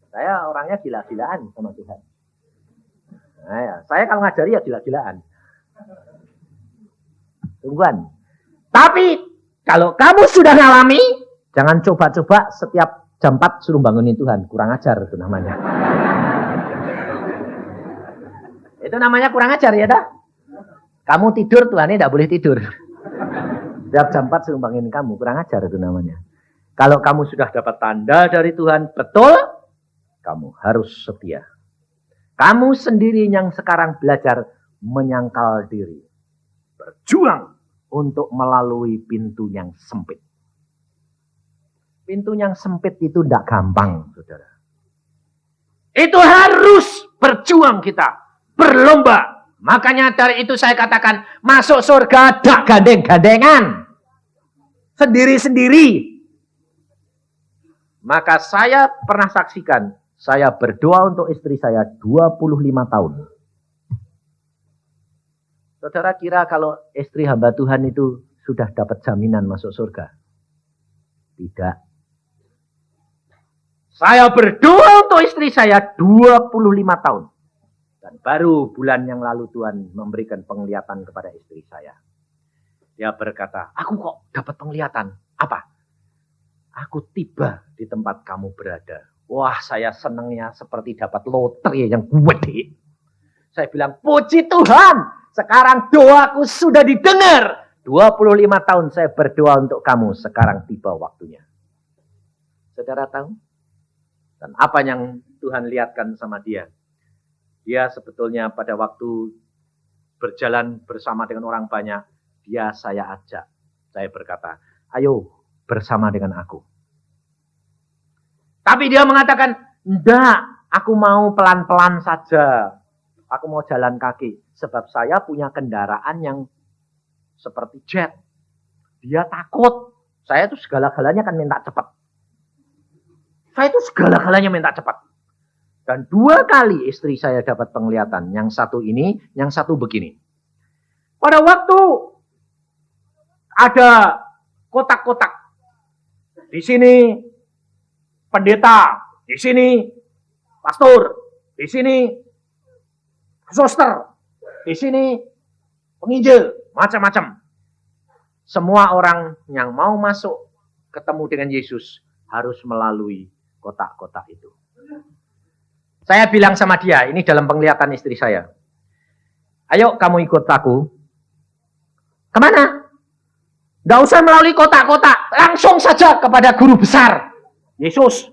Saya orangnya gila-gilaan sama Tuhan. Nah, ya. Saya kalau ngajari ya gila-gilaan. Tungguan. Tapi kalau kamu sudah ngalami, jangan coba-coba setiap jam 4 suruh bangunin Tuhan. Kurang ajar itu namanya. Itu namanya kurang ajar ya dah. Kamu tidur, Tuhannya tidak boleh tidur. Setiap jam 4 suruh bangunin kamu. Kurang ajar itu namanya. Kalau kamu sudah dapat tanda dari Tuhan, betul, kamu harus setia. Kamu sendiri yang sekarang belajar menyangkal diri. Berjuang untuk melalui pintu yang sempit. Pintu yang sempit itu tidak gampang, saudara. Itu harus berjuang kita. Berlomba. Makanya dari itu saya katakan, masuk surga tidak gandeng-gandengan. Sendiri-sendiri. Maka saya pernah saksikan, saya berdoa untuk istri saya 25 tahun. Saudara kira kalau istri hamba Tuhan itu sudah dapat jaminan masuk surga? Tidak. Saya berdoa untuk istri saya 25 tahun. Dan baru bulan yang lalu Tuhan memberikan penglihatan kepada istri saya. Dia berkata, aku kok dapat penglihatan. Apa? Aku tiba di tempat kamu berada. Wah, saya senangnya seperti dapat lotre yang gede. Saya bilang, puji Tuhan. Sekarang doaku sudah didengar. 25 tahun saya berdoa untuk kamu. Sekarang tiba waktunya. Saudara tahu? Dan apa yang Tuhan lihatkan sama dia? Dia sebetulnya pada waktu berjalan bersama dengan orang banyak, dia saya ajak. Saya berkata, ayo bersama dengan aku. Tapi dia mengatakan, enggak, aku mau pelan-pelan saja. Aku mau jalan kaki. Sebab saya punya kendaraan yang seperti jet. Dia takut. Saya itu segala-galanya kan minta cepat. Saya itu segala-galanya minta cepat. Dan 2 kali istri saya dapat penglihatan. Yang satu ini, yang satu begini. Pada waktu ada kotak-kotak. Di sini pendeta, di sini pastor, di sini suster, di sini penginjil, macam-macam. Semua orang yang mau masuk ketemu dengan Yesus harus melalui kotak-kotak itu. Saya bilang sama dia, ini dalam penglihatan istri saya. Ayo kamu ikut aku. Kemana? Nggak usah melalui kotak-kotak. Langsung saja kepada guru besar. Yesus.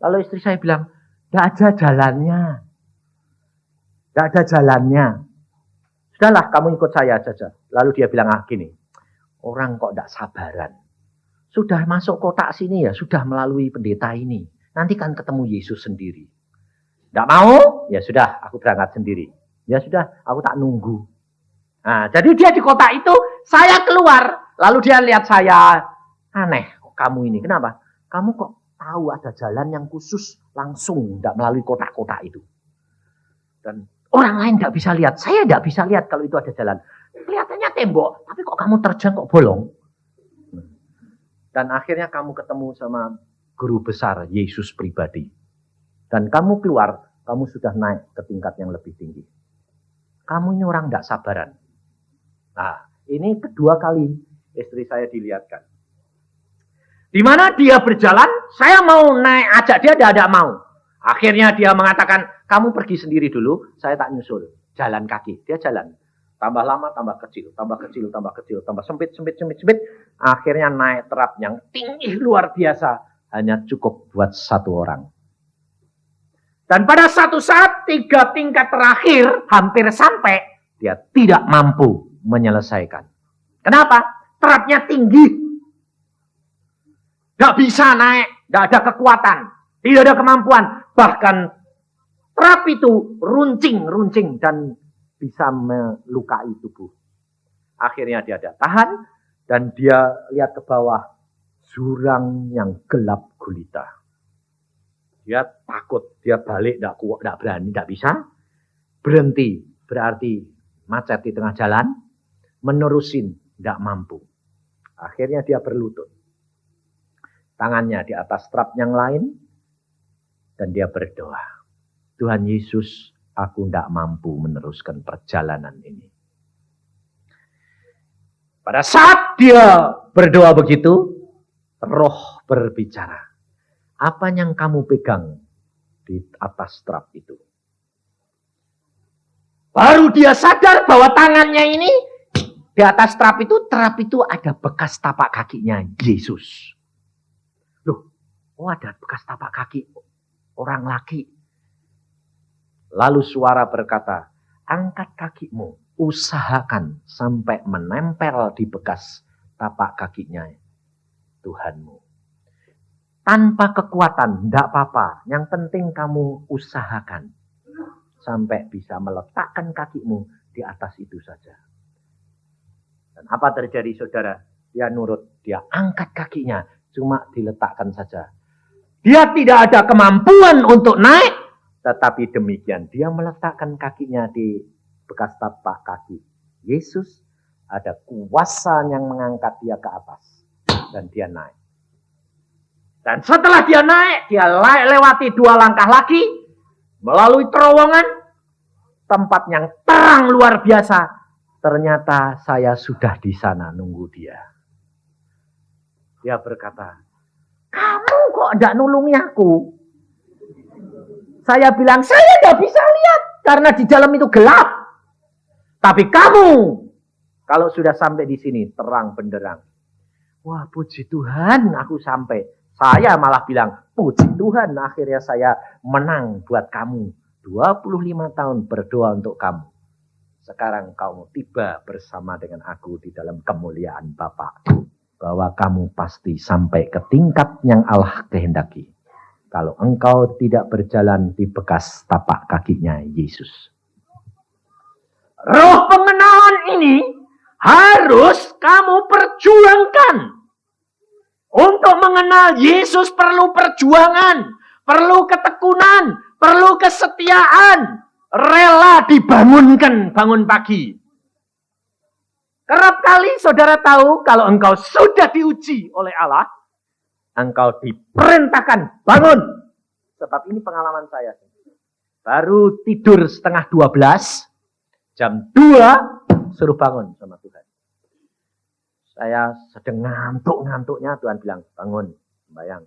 Lalu istri saya bilang, tidak ada jalannya. Tidak ada jalannya. Sudahlah, kamu ikut saya saja. Lalu dia bilang gini, orang kok tidak sabaran. Sudah masuk kotak sini ya, sudah melalui pendeta ini. Nanti kan ketemu Yesus sendiri. Tidak mau? Ya sudah, aku berangkat sendiri. Ya sudah, aku tak nunggu. Nah, jadi dia di kota itu, saya keluar. Lalu dia lihat saya, aneh kok kamu ini. Kenapa? Kamu kok tahu ada jalan yang khusus langsung tidak melalui kotak-kotak itu. Dan orang lain tidak bisa lihat. Saya tidak bisa lihat kalau itu ada jalan. Kelihatannya tembok, tapi kok kamu terjang kok bolong. Dan akhirnya kamu ketemu sama guru besar Yesus pribadi. Dan kamu keluar, kamu sudah naik ke tingkat yang lebih tinggi. Kamu ini orang tidak sabaran. Nah, ini kedua kali istri saya dilihatkan. Di mana dia berjalan, saya mau naik ajak dia, dia tidak mau. Akhirnya dia mengatakan, kamu pergi sendiri dulu, saya tak nyusul. Jalan kaki, dia jalan. Tambah lama, tambah kecil, tambah kecil, tambah kecil, tambah sempit. Akhirnya naik terap yang tinggi luar biasa. Hanya cukup buat satu orang. Dan pada satu saat, 3 tingkat terakhir, hampir sampai, dia tidak mampu menyelesaikan. Kenapa? Terapnya tinggi. Tidak bisa naik, tidak ada kekuatan, tidak ada kemampuan. Bahkan terap itu runcing dan bisa melukai tubuh. Akhirnya dia ada tahan dan dia lihat ke bawah jurang yang gelap gulita. Dia takut, dia balik, tidak berani, tidak bisa. Berhenti, berarti macet di tengah jalan, menerusin, tidak mampu. Akhirnya dia berlutut. Tangannya di atas trap yang lain, dan dia berdoa. Tuhan Yesus, aku tidak mampu meneruskan perjalanan ini. Pada saat dia berdoa begitu, roh berbicara. Apa yang kamu pegang di atas trap itu? Baru dia sadar bahwa tangannya ini di atas trap itu ada bekas tapak kakinya Yesus. Loh, oh ada bekas tapak kaki orang laki. Lalu suara berkata, angkat kakimu, usahakan sampai menempel di bekas tapak kakinya Tuhanmu. Tanpa kekuatan, tidak apa-apa. Yang penting kamu usahakan. Sampai bisa meletakkan kakimu di atas itu saja. Dan apa terjadi saudara? Dia nurut, dia angkat kakinya. Cuma diletakkan saja. Dia tidak ada kemampuan untuk naik. Tetapi demikian, dia meletakkan kakinya di bekas tapak kaki Yesus. Ada kuasa yang mengangkat dia ke atas. Dan dia naik. Dan setelah dia naik, dia lewati 2 langkah lagi, melalui terowongan, tempat yang terang luar biasa. Ternyata saya sudah di sana nunggu dia. Dia berkata, kamu kok tidak nulungi aku? Saya bilang, saya tidak bisa lihat, karena di dalam itu gelap. Tapi kamu, kalau sudah sampai di sini, terang benderang. Wah, puji Tuhan, aku sampai. Saya malah bilang, puji Tuhan, akhirnya saya menang buat kamu. 25 tahun berdoa untuk kamu. Sekarang kamu tiba bersama dengan aku di dalam kemuliaan Bapa. Bahwa kamu pasti sampai ke tingkat yang Allah kehendaki. Kalau engkau tidak berjalan di bekas tapak kakinya Yesus. Roh pengenalan ini harus kamu perjuangkan. Untuk mengenal Yesus perlu perjuangan, perlu ketekunan, perlu kesetiaan, rela dibangunkan bangun pagi. Kerap kali saudara tahu kalau engkau sudah diuji oleh Allah, engkau diperintahkan bangun. Sebab ini pengalaman saya. Baru tidur setengah 12, jam 2 suruh bangun sama Tuhan. Saya sedang ngantuk-ngantuknya, Tuhan bilang, bangun, sembahyang.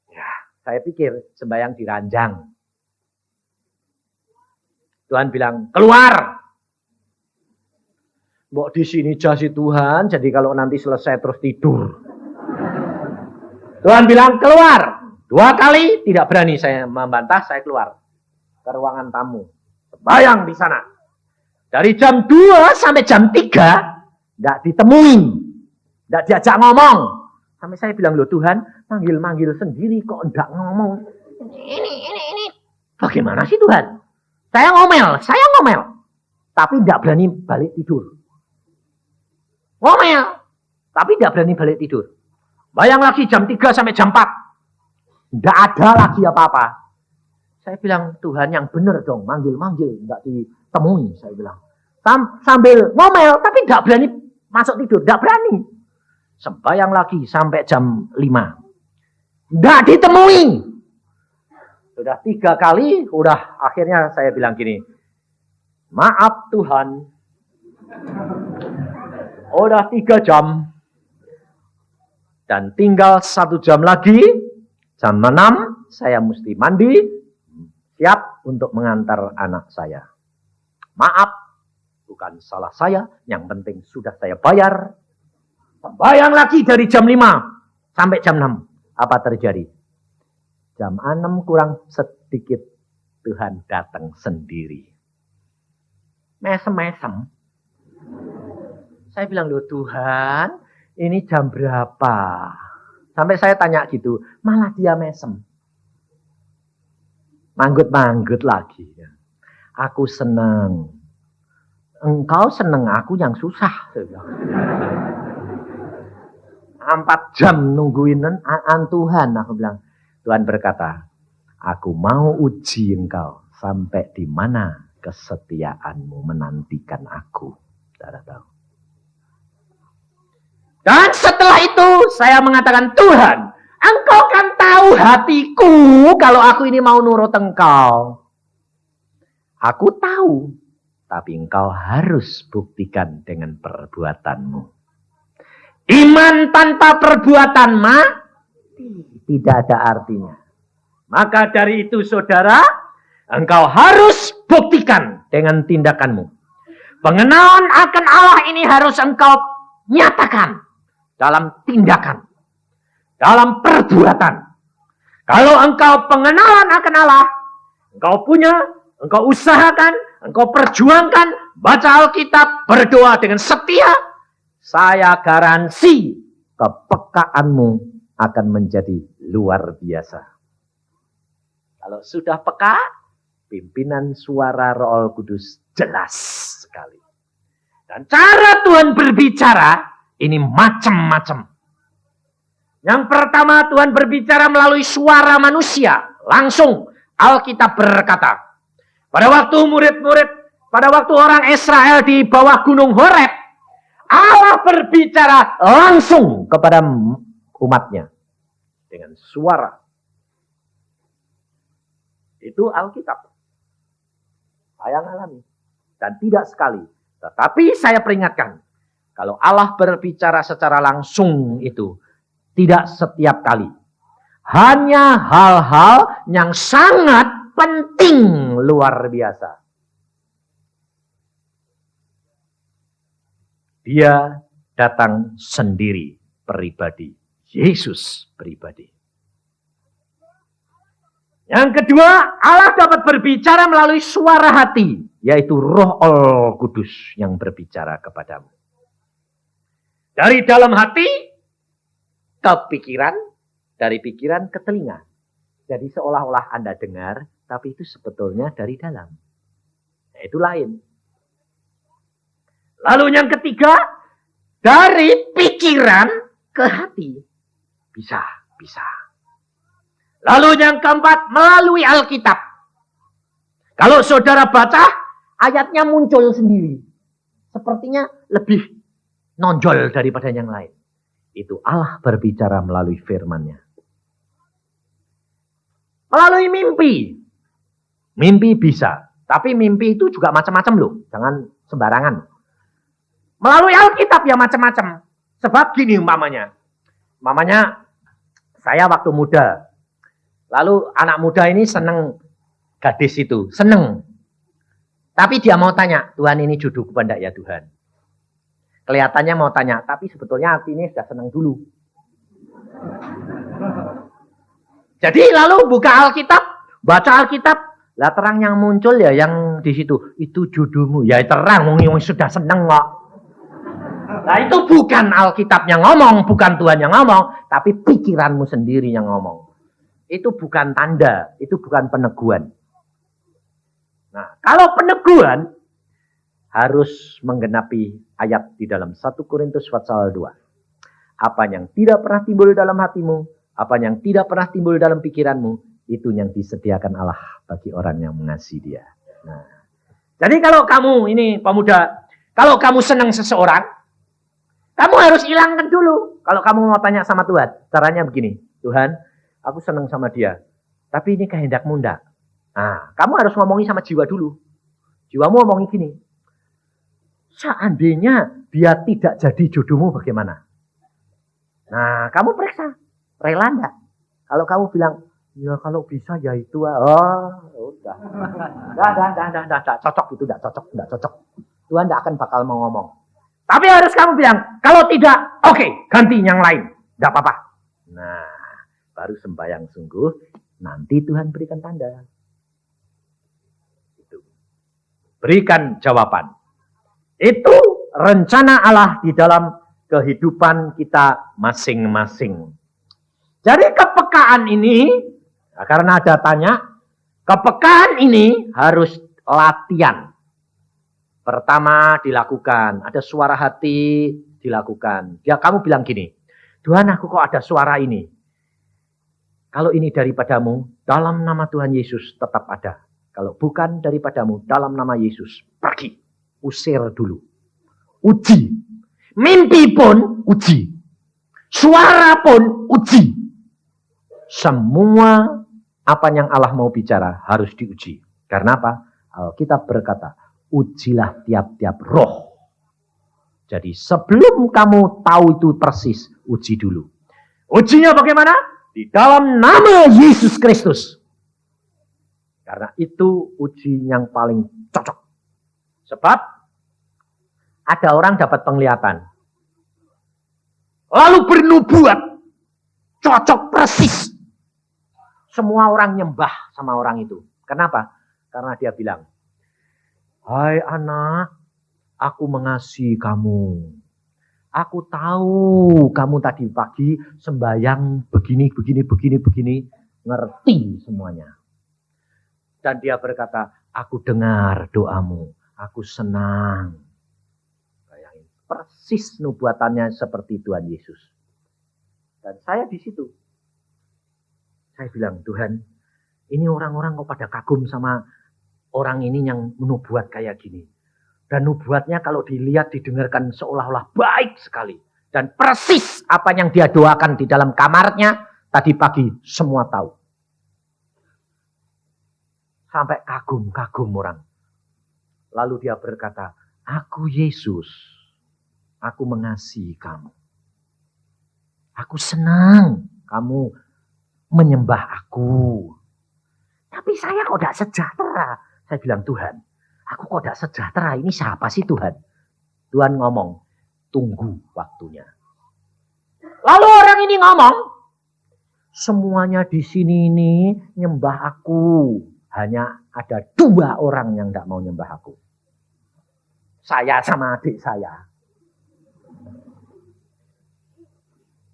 Ya, saya pikir sembahyang di ranjang. Tuhan bilang, keluar. Mbok di sini jasi Tuhan, jadi kalau nanti selesai terus tidur. Tuhan bilang keluar. 2 kali tidak berani saya membantah, saya keluar ke ruangan tamu. Bayang di sana. Dari jam 2 sampai jam 3 tidak ditemuin. Tidak diajak ngomong. Sampai saya bilang, loh Tuhan, manggil-manggil sendiri kok tidak ngomong. Ini. Bagaimana sih Tuhan? Saya ngomel. Tapi tidak berani balik tidur. Ngomel. Tapi tidak berani balik tidur. Bayang lagi jam 3 sampai jam 4. Tidak ada lagi apa-apa. Saya bilang, Tuhan yang benar dong. Manggil-manggil. Tidak ditemui, saya bilang. Sambil ngomel, tapi tidak berani masuk tidur. Tidak berani. Sembayang lagi sampai jam 5. Tidak ditemui. Sudah 3 kali, akhirnya saya bilang gini. Maaf Tuhan. Udah 3 jam. Dan tinggal 1 jam lagi. Jam 6, saya mesti mandi. Siap untuk mengantar anak saya. Maaf, bukan salah saya. Yang penting sudah saya bayar. Bayang lagi dari jam 5 sampai jam 6. Apa terjadi? Jam 6 kurang sedikit Tuhan datang sendiri. Mesem-mesem. Saya bilang, loh Tuhan, ini jam berapa? Sampai saya tanya gitu, malah dia mesem. Manggut-manggut lagi. Aku senang. Engkau senang, aku yang susah. 4 jam nungguin Tuhan. Aku bilang, Tuhan berkata, aku mau uji engkau sampai di mana kesetiaanmu menantikan aku. Saudara tahu. Dan setelah itu saya mengatakan, Tuhan, engkau kan tahu hatiku kalau aku ini mau nurut engkau. Aku tahu, tapi engkau harus buktikan dengan perbuatanmu. Iman tanpa perbuatan tidak ada artinya. Maka dari itu saudara, engkau harus buktikan dengan tindakanmu. Pengenalan akan Allah ini harus engkau nyatakan dalam tindakan, dalam perbuatan. Kalau engkau pengenalan akan Allah, engkau usahakan, engkau perjuangkan, baca Alkitab, berdoa dengan setia, saya garansi kepekaanmu akan menjadi luar biasa. Kalau sudah peka, pimpinan suara Roh Kudus jelas sekali. Dan cara Tuhan berbicara ini macam-macam. Yang pertama, Tuhan berbicara melalui suara manusia. Langsung Alkitab berkata, pada waktu orang Israel di bawah gunung Horeb, Allah berbicara langsung kepada umatnya dengan suara. Itu Alkitab. Saya alami. Dan tidak sekali. Tetapi saya peringatkan. Kalau Allah berbicara secara langsung itu. Tidak setiap kali. Hanya hal-hal yang sangat penting luar biasa. Dia datang sendiri, pribadi. Yesus pribadi. Yang kedua, Allah dapat berbicara melalui suara hati. Yaitu Roh Kudus yang berbicara kepadamu. Dari dalam hati ke pikiran, dari pikiran ke telinga. Jadi seolah-olah Anda dengar, tapi itu sebetulnya dari dalam. Nah, itu lain. Lalu yang ketiga, dari pikiran ke hati. Bisa. Lalu yang keempat, melalui Alkitab. Kalau saudara baca, ayatnya muncul sendiri. Sepertinya lebih nonjol daripada yang lain. Itu Allah berbicara melalui firman-Nya. Melalui mimpi. Mimpi bisa. Tapi mimpi itu juga macam-macam loh. Jangan sembarangan. Melalui Alkitab ya macam-macam. Sebab gini umpamanya. Umpamanya saya waktu muda. Lalu anak muda ini seneng gadis itu. Seneng. Tapi dia mau tanya, Tuhan ini jodohku apa enggak ya Tuhan? Kelihatannya mau tanya, tapi sebetulnya hati ini sudah seneng dulu. Jadi lalu buka Alkitab, baca Alkitab, lah terang yang muncul ya yang di situ, itu jodohmu. Ya terang, wong sudah seneng kok. Nah itu bukan Alkitab yang ngomong, bukan Tuhan yang ngomong, tapi pikiranmu sendiri yang ngomong. Itu bukan tanda, itu bukan peneguhan. Nah, kalau peneguhan harus menggenapi ayat di dalam 1 Korintus pasal 2. Apa yang tidak pernah timbul dalam hatimu, apa yang tidak pernah timbul dalam pikiranmu, itu yang disediakan Allah bagi orang yang mengasihi Dia. Nah, jadi kalau kamu ini pemuda, kalau kamu senang seseorang, kamu harus hilangkan dulu. Kalau kamu mau tanya sama Tuhan, caranya begini. Tuhan, aku senang sama dia, tapi ini kehendakmu enggak? Nah, kamu harus ngomongi sama jiwa dulu. Jiwamu ngomongin gini. Seandainya dia tidak jadi jodohmu bagaimana? Nah, kamu periksa. Rela enggak? Kalau kamu bilang, ya kalau bisa ya itu. Udah. Enggak. Cocok itu, enggak cocok. Tuhan enggak akan bakal mau ngomong. Tapi harus kamu bilang, kalau tidak, oke, ganti yang lain. Enggak apa-apa. Nah, baru sembahyang sungguh, nanti Tuhan berikan tanda. Itu. Berikan jawaban. Itu rencana Allah di dalam kehidupan kita masing-masing. Jadi kepekaan ini, nah karena ada tanya, kepekaan ini harus latihan. Pertama dilakukan, ada suara hati dilakukan. Ya kamu bilang gini, Tuhan aku kok ada suara ini. Kalau ini daripadamu, dalam nama Tuhan Yesus tetap ada. Kalau bukan daripadamu, dalam nama Yesus, pergi. Usir dulu. Uji. Mimpi pun uji. Suara pun uji. Semua apa yang Allah mau bicara harus diuji. Karena apa? Alkitab berkata, ujilah tiap-tiap roh. Jadi sebelum kamu tahu itu persis, uji dulu. Ujinya bagaimana? Di dalam nama Yesus Kristus. Karena itu uji yang paling cocok. Sebab ada orang dapat penglihatan. Lalu bernubuat. Cocok persis. Semua orang nyembah sama orang itu. Kenapa? Karena dia bilang, hai anak, aku mengasihi kamu. Aku tahu kamu tadi pagi sembahyang begini. Ngerti semuanya. Dan dia berkata, aku dengar doamu. Aku senang. Bayangin, persis nubuatannya seperti Tuhan Yesus. Dan saya di situ. Saya bilang, Tuhan, ini orang-orang kok pada kagum sama orang ini yang menubuat kayak gini. Dan nubuatnya kalau dilihat, didengarkan seolah-olah baik sekali. Dan persis apa yang dia doakan di dalam kamarnya, tadi pagi semua tahu. Sampai kagum-kagum orang. Lalu dia berkata, aku Yesus, aku mengasihi kamu. Aku senang kamu menyembah aku. Tapi saya kok tidak sejahtera. Saya bilang, Tuhan, aku kok tidak sejahtera. Ini siapa sih Tuhan? Tuhan ngomong, tunggu waktunya. Lalu orang ini ngomong, semuanya di sini ini nyembah aku. Hanya ada 2 orang yang tidak mau nyembah aku. Saya sama adik saya.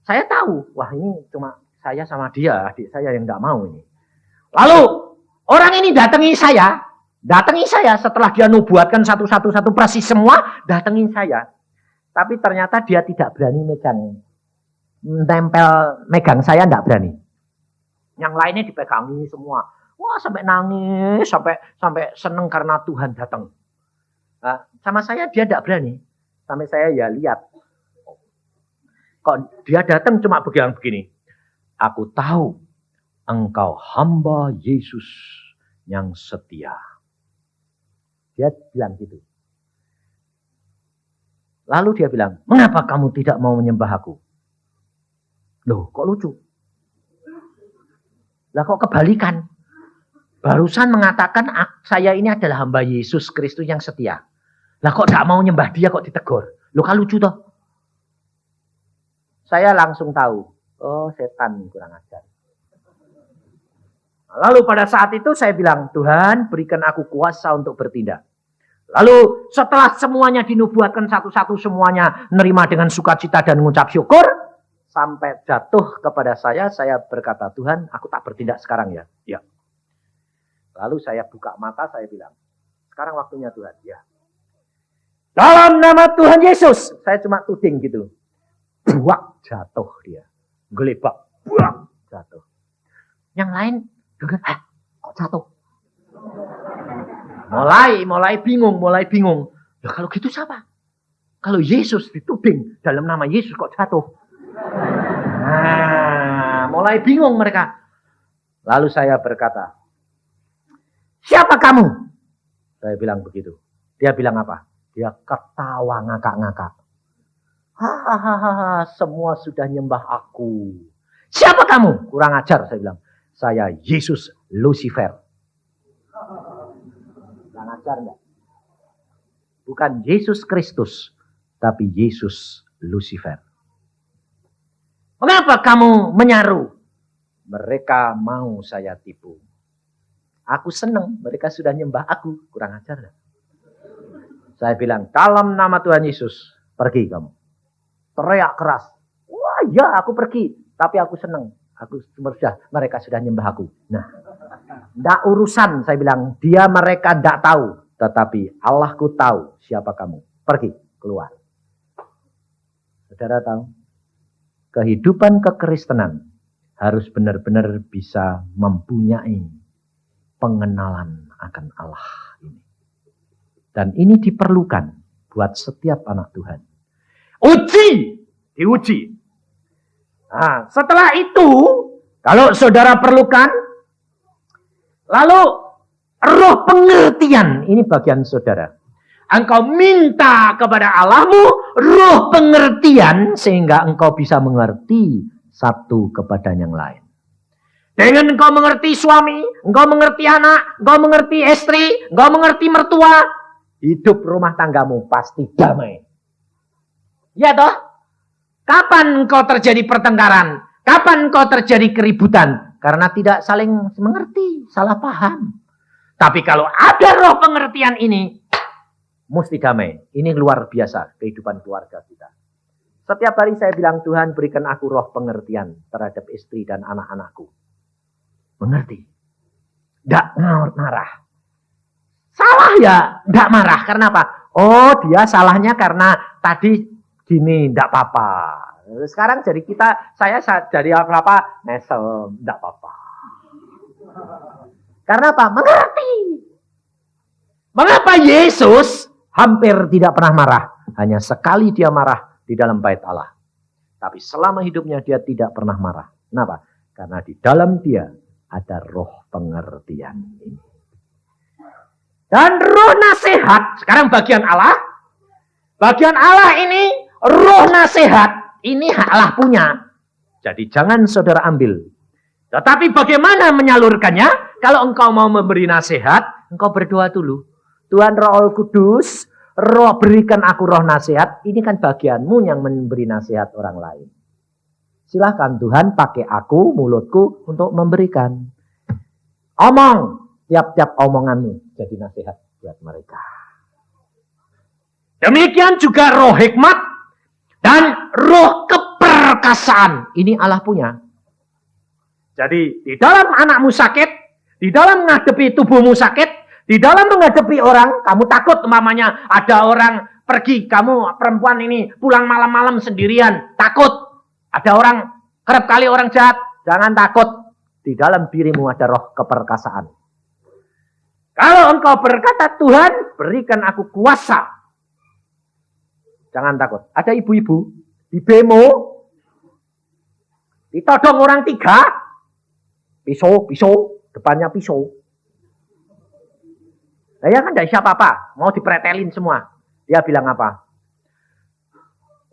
Saya tahu, wah ini cuma saya sama dia, adik saya yang tidak mau ini. Lalu orang ini datangi saya setelah dia nubuatkan satu persis semua, datengin saya. Tapi ternyata dia tidak berani megang saya tidak berani. Yang lainnya dipegangi semua. Wah sampai nangis, sampai seneng karena Tuhan datang. Nah, sama saya dia tidak berani. Sampai saya ya lihat. Kok dia datang cuma begini. Aku tahu engkau hamba Yesus yang setia. Dia bilang gitu. Lalu dia bilang, mengapa kamu tidak mau menyembah aku? Loh, kok lucu? Lah kok kebalikan? Barusan mengatakan saya ini adalah hamba Yesus Kristus yang setia. Lah kok tidak mau nyembah dia kok ditegur? Loh kan lucu toh? Saya langsung tahu. Oh setan kurang ajar. Lalu pada saat itu saya bilang, Tuhan berikan aku kuasa untuk bertindak. Lalu setelah semuanya dinubuatkan satu-satu, semuanya nerima dengan sukacita dan mengucap syukur. Sampai jatuh kepada saya berkata, Tuhan aku tak bertindak sekarang ya. Ya. Lalu saya buka mata, saya bilang, sekarang waktunya Tuhan. Ya. Dalam nama Tuhan Yesus. Saya cuma tuding gitu. Buak, jatuh dia. Gelebak, buak, jatuh. Yang lain, dengar, kok jatuh? Mulai bingung. Ya kalau gitu siapa? Kalau Yesus dituding, dalam nama Yesus kok jatuh? Nah, mulai bingung mereka. Lalu saya berkata, siapa kamu? Saya bilang begitu. Dia bilang apa? Dia ketawa ngakak-ngakak. Hahaha, semua sudah nyembah aku. Siapa kamu? Kurang ajar, saya bilang. Saya Yesus Lucifer. Kurang ajar enggak? Bukan Yesus Kristus, tapi Yesus Lucifer. Mengapa kamu menyaru? Mereka mau saya tipu. Aku senang, mereka sudah nyembah aku. Kurang ajar enggak? Saya bilang, dalam nama Tuhan Yesus, pergi kamu. Teriak keras. Wah ya aku pergi. Tapi aku senang. Mereka sudah nyembah aku. Nah, enggak urusan saya bilang. Dia mereka enggak tahu. Tetapi Allahku tahu siapa kamu. Pergi, keluar. Saudara tahu? Kehidupan kekristenan harus benar-benar bisa mempunyai pengenalan akan Allah ini. Dan ini diperlukan buat setiap anak Tuhan. Diuji. Nah, setelah itu, kalau saudara perlukan, lalu roh pengertian, ini bagian saudara. Engkau minta kepada Allahmu roh pengertian, sehingga engkau bisa mengerti satu kepada yang lain. Dengan engkau mengerti suami, engkau mengerti anak, engkau mengerti istri, engkau mengerti mertua, hidup rumah tanggamu pasti damai. Ya toh? Kapan engkau terjadi pertengkaran? Kapan engkau terjadi keributan? Karena tidak saling mengerti, salah paham. Tapi kalau ada roh pengertian ini, mesti damai. Ini luar biasa kehidupan keluarga kita. Setiap hari saya bilang, Tuhan berikan aku roh pengertian terhadap istri dan anak-anakku. Mengerti. Tidak marah. Salah ya, tidak marah. Karena apa? Oh, dia salahnya karena tadi gini, tidak apa-apa. Sekarang jadi saya jadi apa-apa, mesem, tidak apa-apa. Karena apa? Mengerti. Mengapa Yesus hampir tidak pernah marah? Hanya sekali dia marah di dalam bait Allah. Tapi selama hidupnya dia tidak pernah marah. Kenapa? Karena di dalam dia ada roh pengertian ini. Dan roh nasihat, sekarang bagian Allah. Bagian Allah ini, roh nasihat, ini Allah punya. Jadi jangan saudara ambil. Tetapi bagaimana menyalurkannya? Kalau engkau mau memberi nasihat, engkau berdoa dulu. Tuhan Roh Kudus, roh berikan aku roh nasihat. Ini kan bagianmu yang memberi nasihat orang lain. Silahkan Tuhan pakai aku, mulutku untuk memberikan. Omong, tiap-tiap omonganmu jadi nasihat buat mereka. Demikian juga roh hikmat dan roh keperkasaan. Ini Allah punya. Jadi di dalam anakmu sakit, di dalam menghadapi tubuhmu sakit, di dalam menghadapi orang, kamu takut umpamanya ada orang pergi, kamu perempuan ini pulang malam-malam sendirian, takut. Ada orang, kerap kali orang jahat, jangan takut. Di dalam dirimu ada roh keperkasaan. Kalau engkau berkata, Tuhan berikan aku kuasa. Jangan takut. Ada ibu-ibu di bemo, ditodong orang 3, pisau, depannya pisau. Nah, ya kan tidak bisa apa-apa, mau dipretelin semua. Dia bilang apa?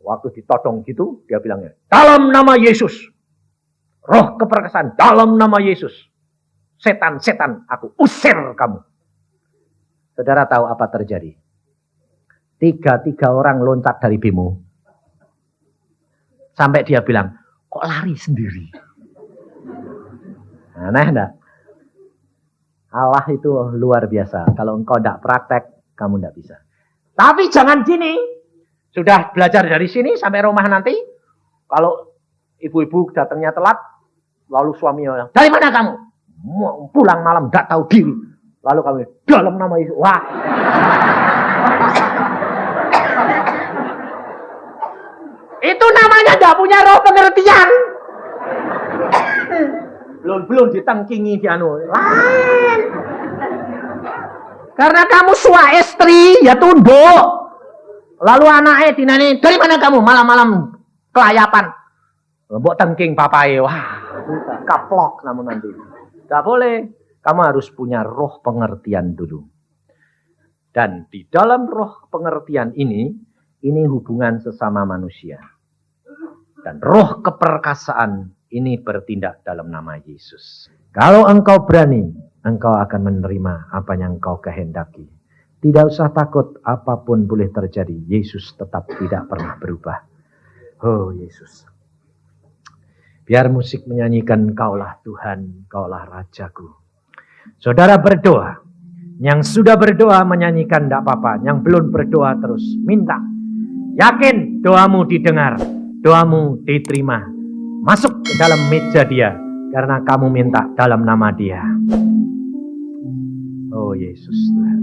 Waktu ditodong gitu, dia bilangnya, dalam nama Yesus, roh keperkasaan, dalam nama Yesus, setan, aku usir kamu. Saudara tahu apa terjadi? 3 orang loncat dari bemo. Sampai dia bilang, kok lari sendiri? Aneh enggak? Allah itu luar biasa. Kalau engkau tidak praktek, kamu tidak bisa. Tapi jangan gini. Sudah belajar dari sini sampai rumah nanti. Kalau ibu-ibu datangnya telat, lalu suaminya, dari mana kamu? Mau pulang malam, tidak tahu diri. Lalu kamu, dalam nama Yesus. Wah. Itu namanya tidak punya roh pengertian. Belum ditengkingi di anu. Lain. Karena kamu sua istri, ya tunduk. Lalu anaknya dinani, dari mana kamu? Malam-malam kelayapan. Mbok tengking papai. Wah, kaplok namun nanti. Gak boleh. Kamu harus punya roh pengertian dulu. Dan di dalam roh pengertian ini hubungan sesama manusia. Dan roh keperkasaan ini bertindak dalam nama Yesus. Kalau engkau berani, engkau akan menerima apa yang engkau kehendaki. Tidak usah takut, apapun boleh terjadi. Yesus tetap tidak pernah berubah. Oh Yesus. Biar musik menyanyikan, Kaulah Tuhan, Kaulah Rajaku. Saudara berdoa. Yang sudah berdoa menyanyikan tidak apa-apa. Yang belum berdoa terus minta. Yakin doamu didengar. Doamu diterima. Masuk ke dalam meja dia. Karena kamu minta dalam nama dia. Oh Yesus Tuhan.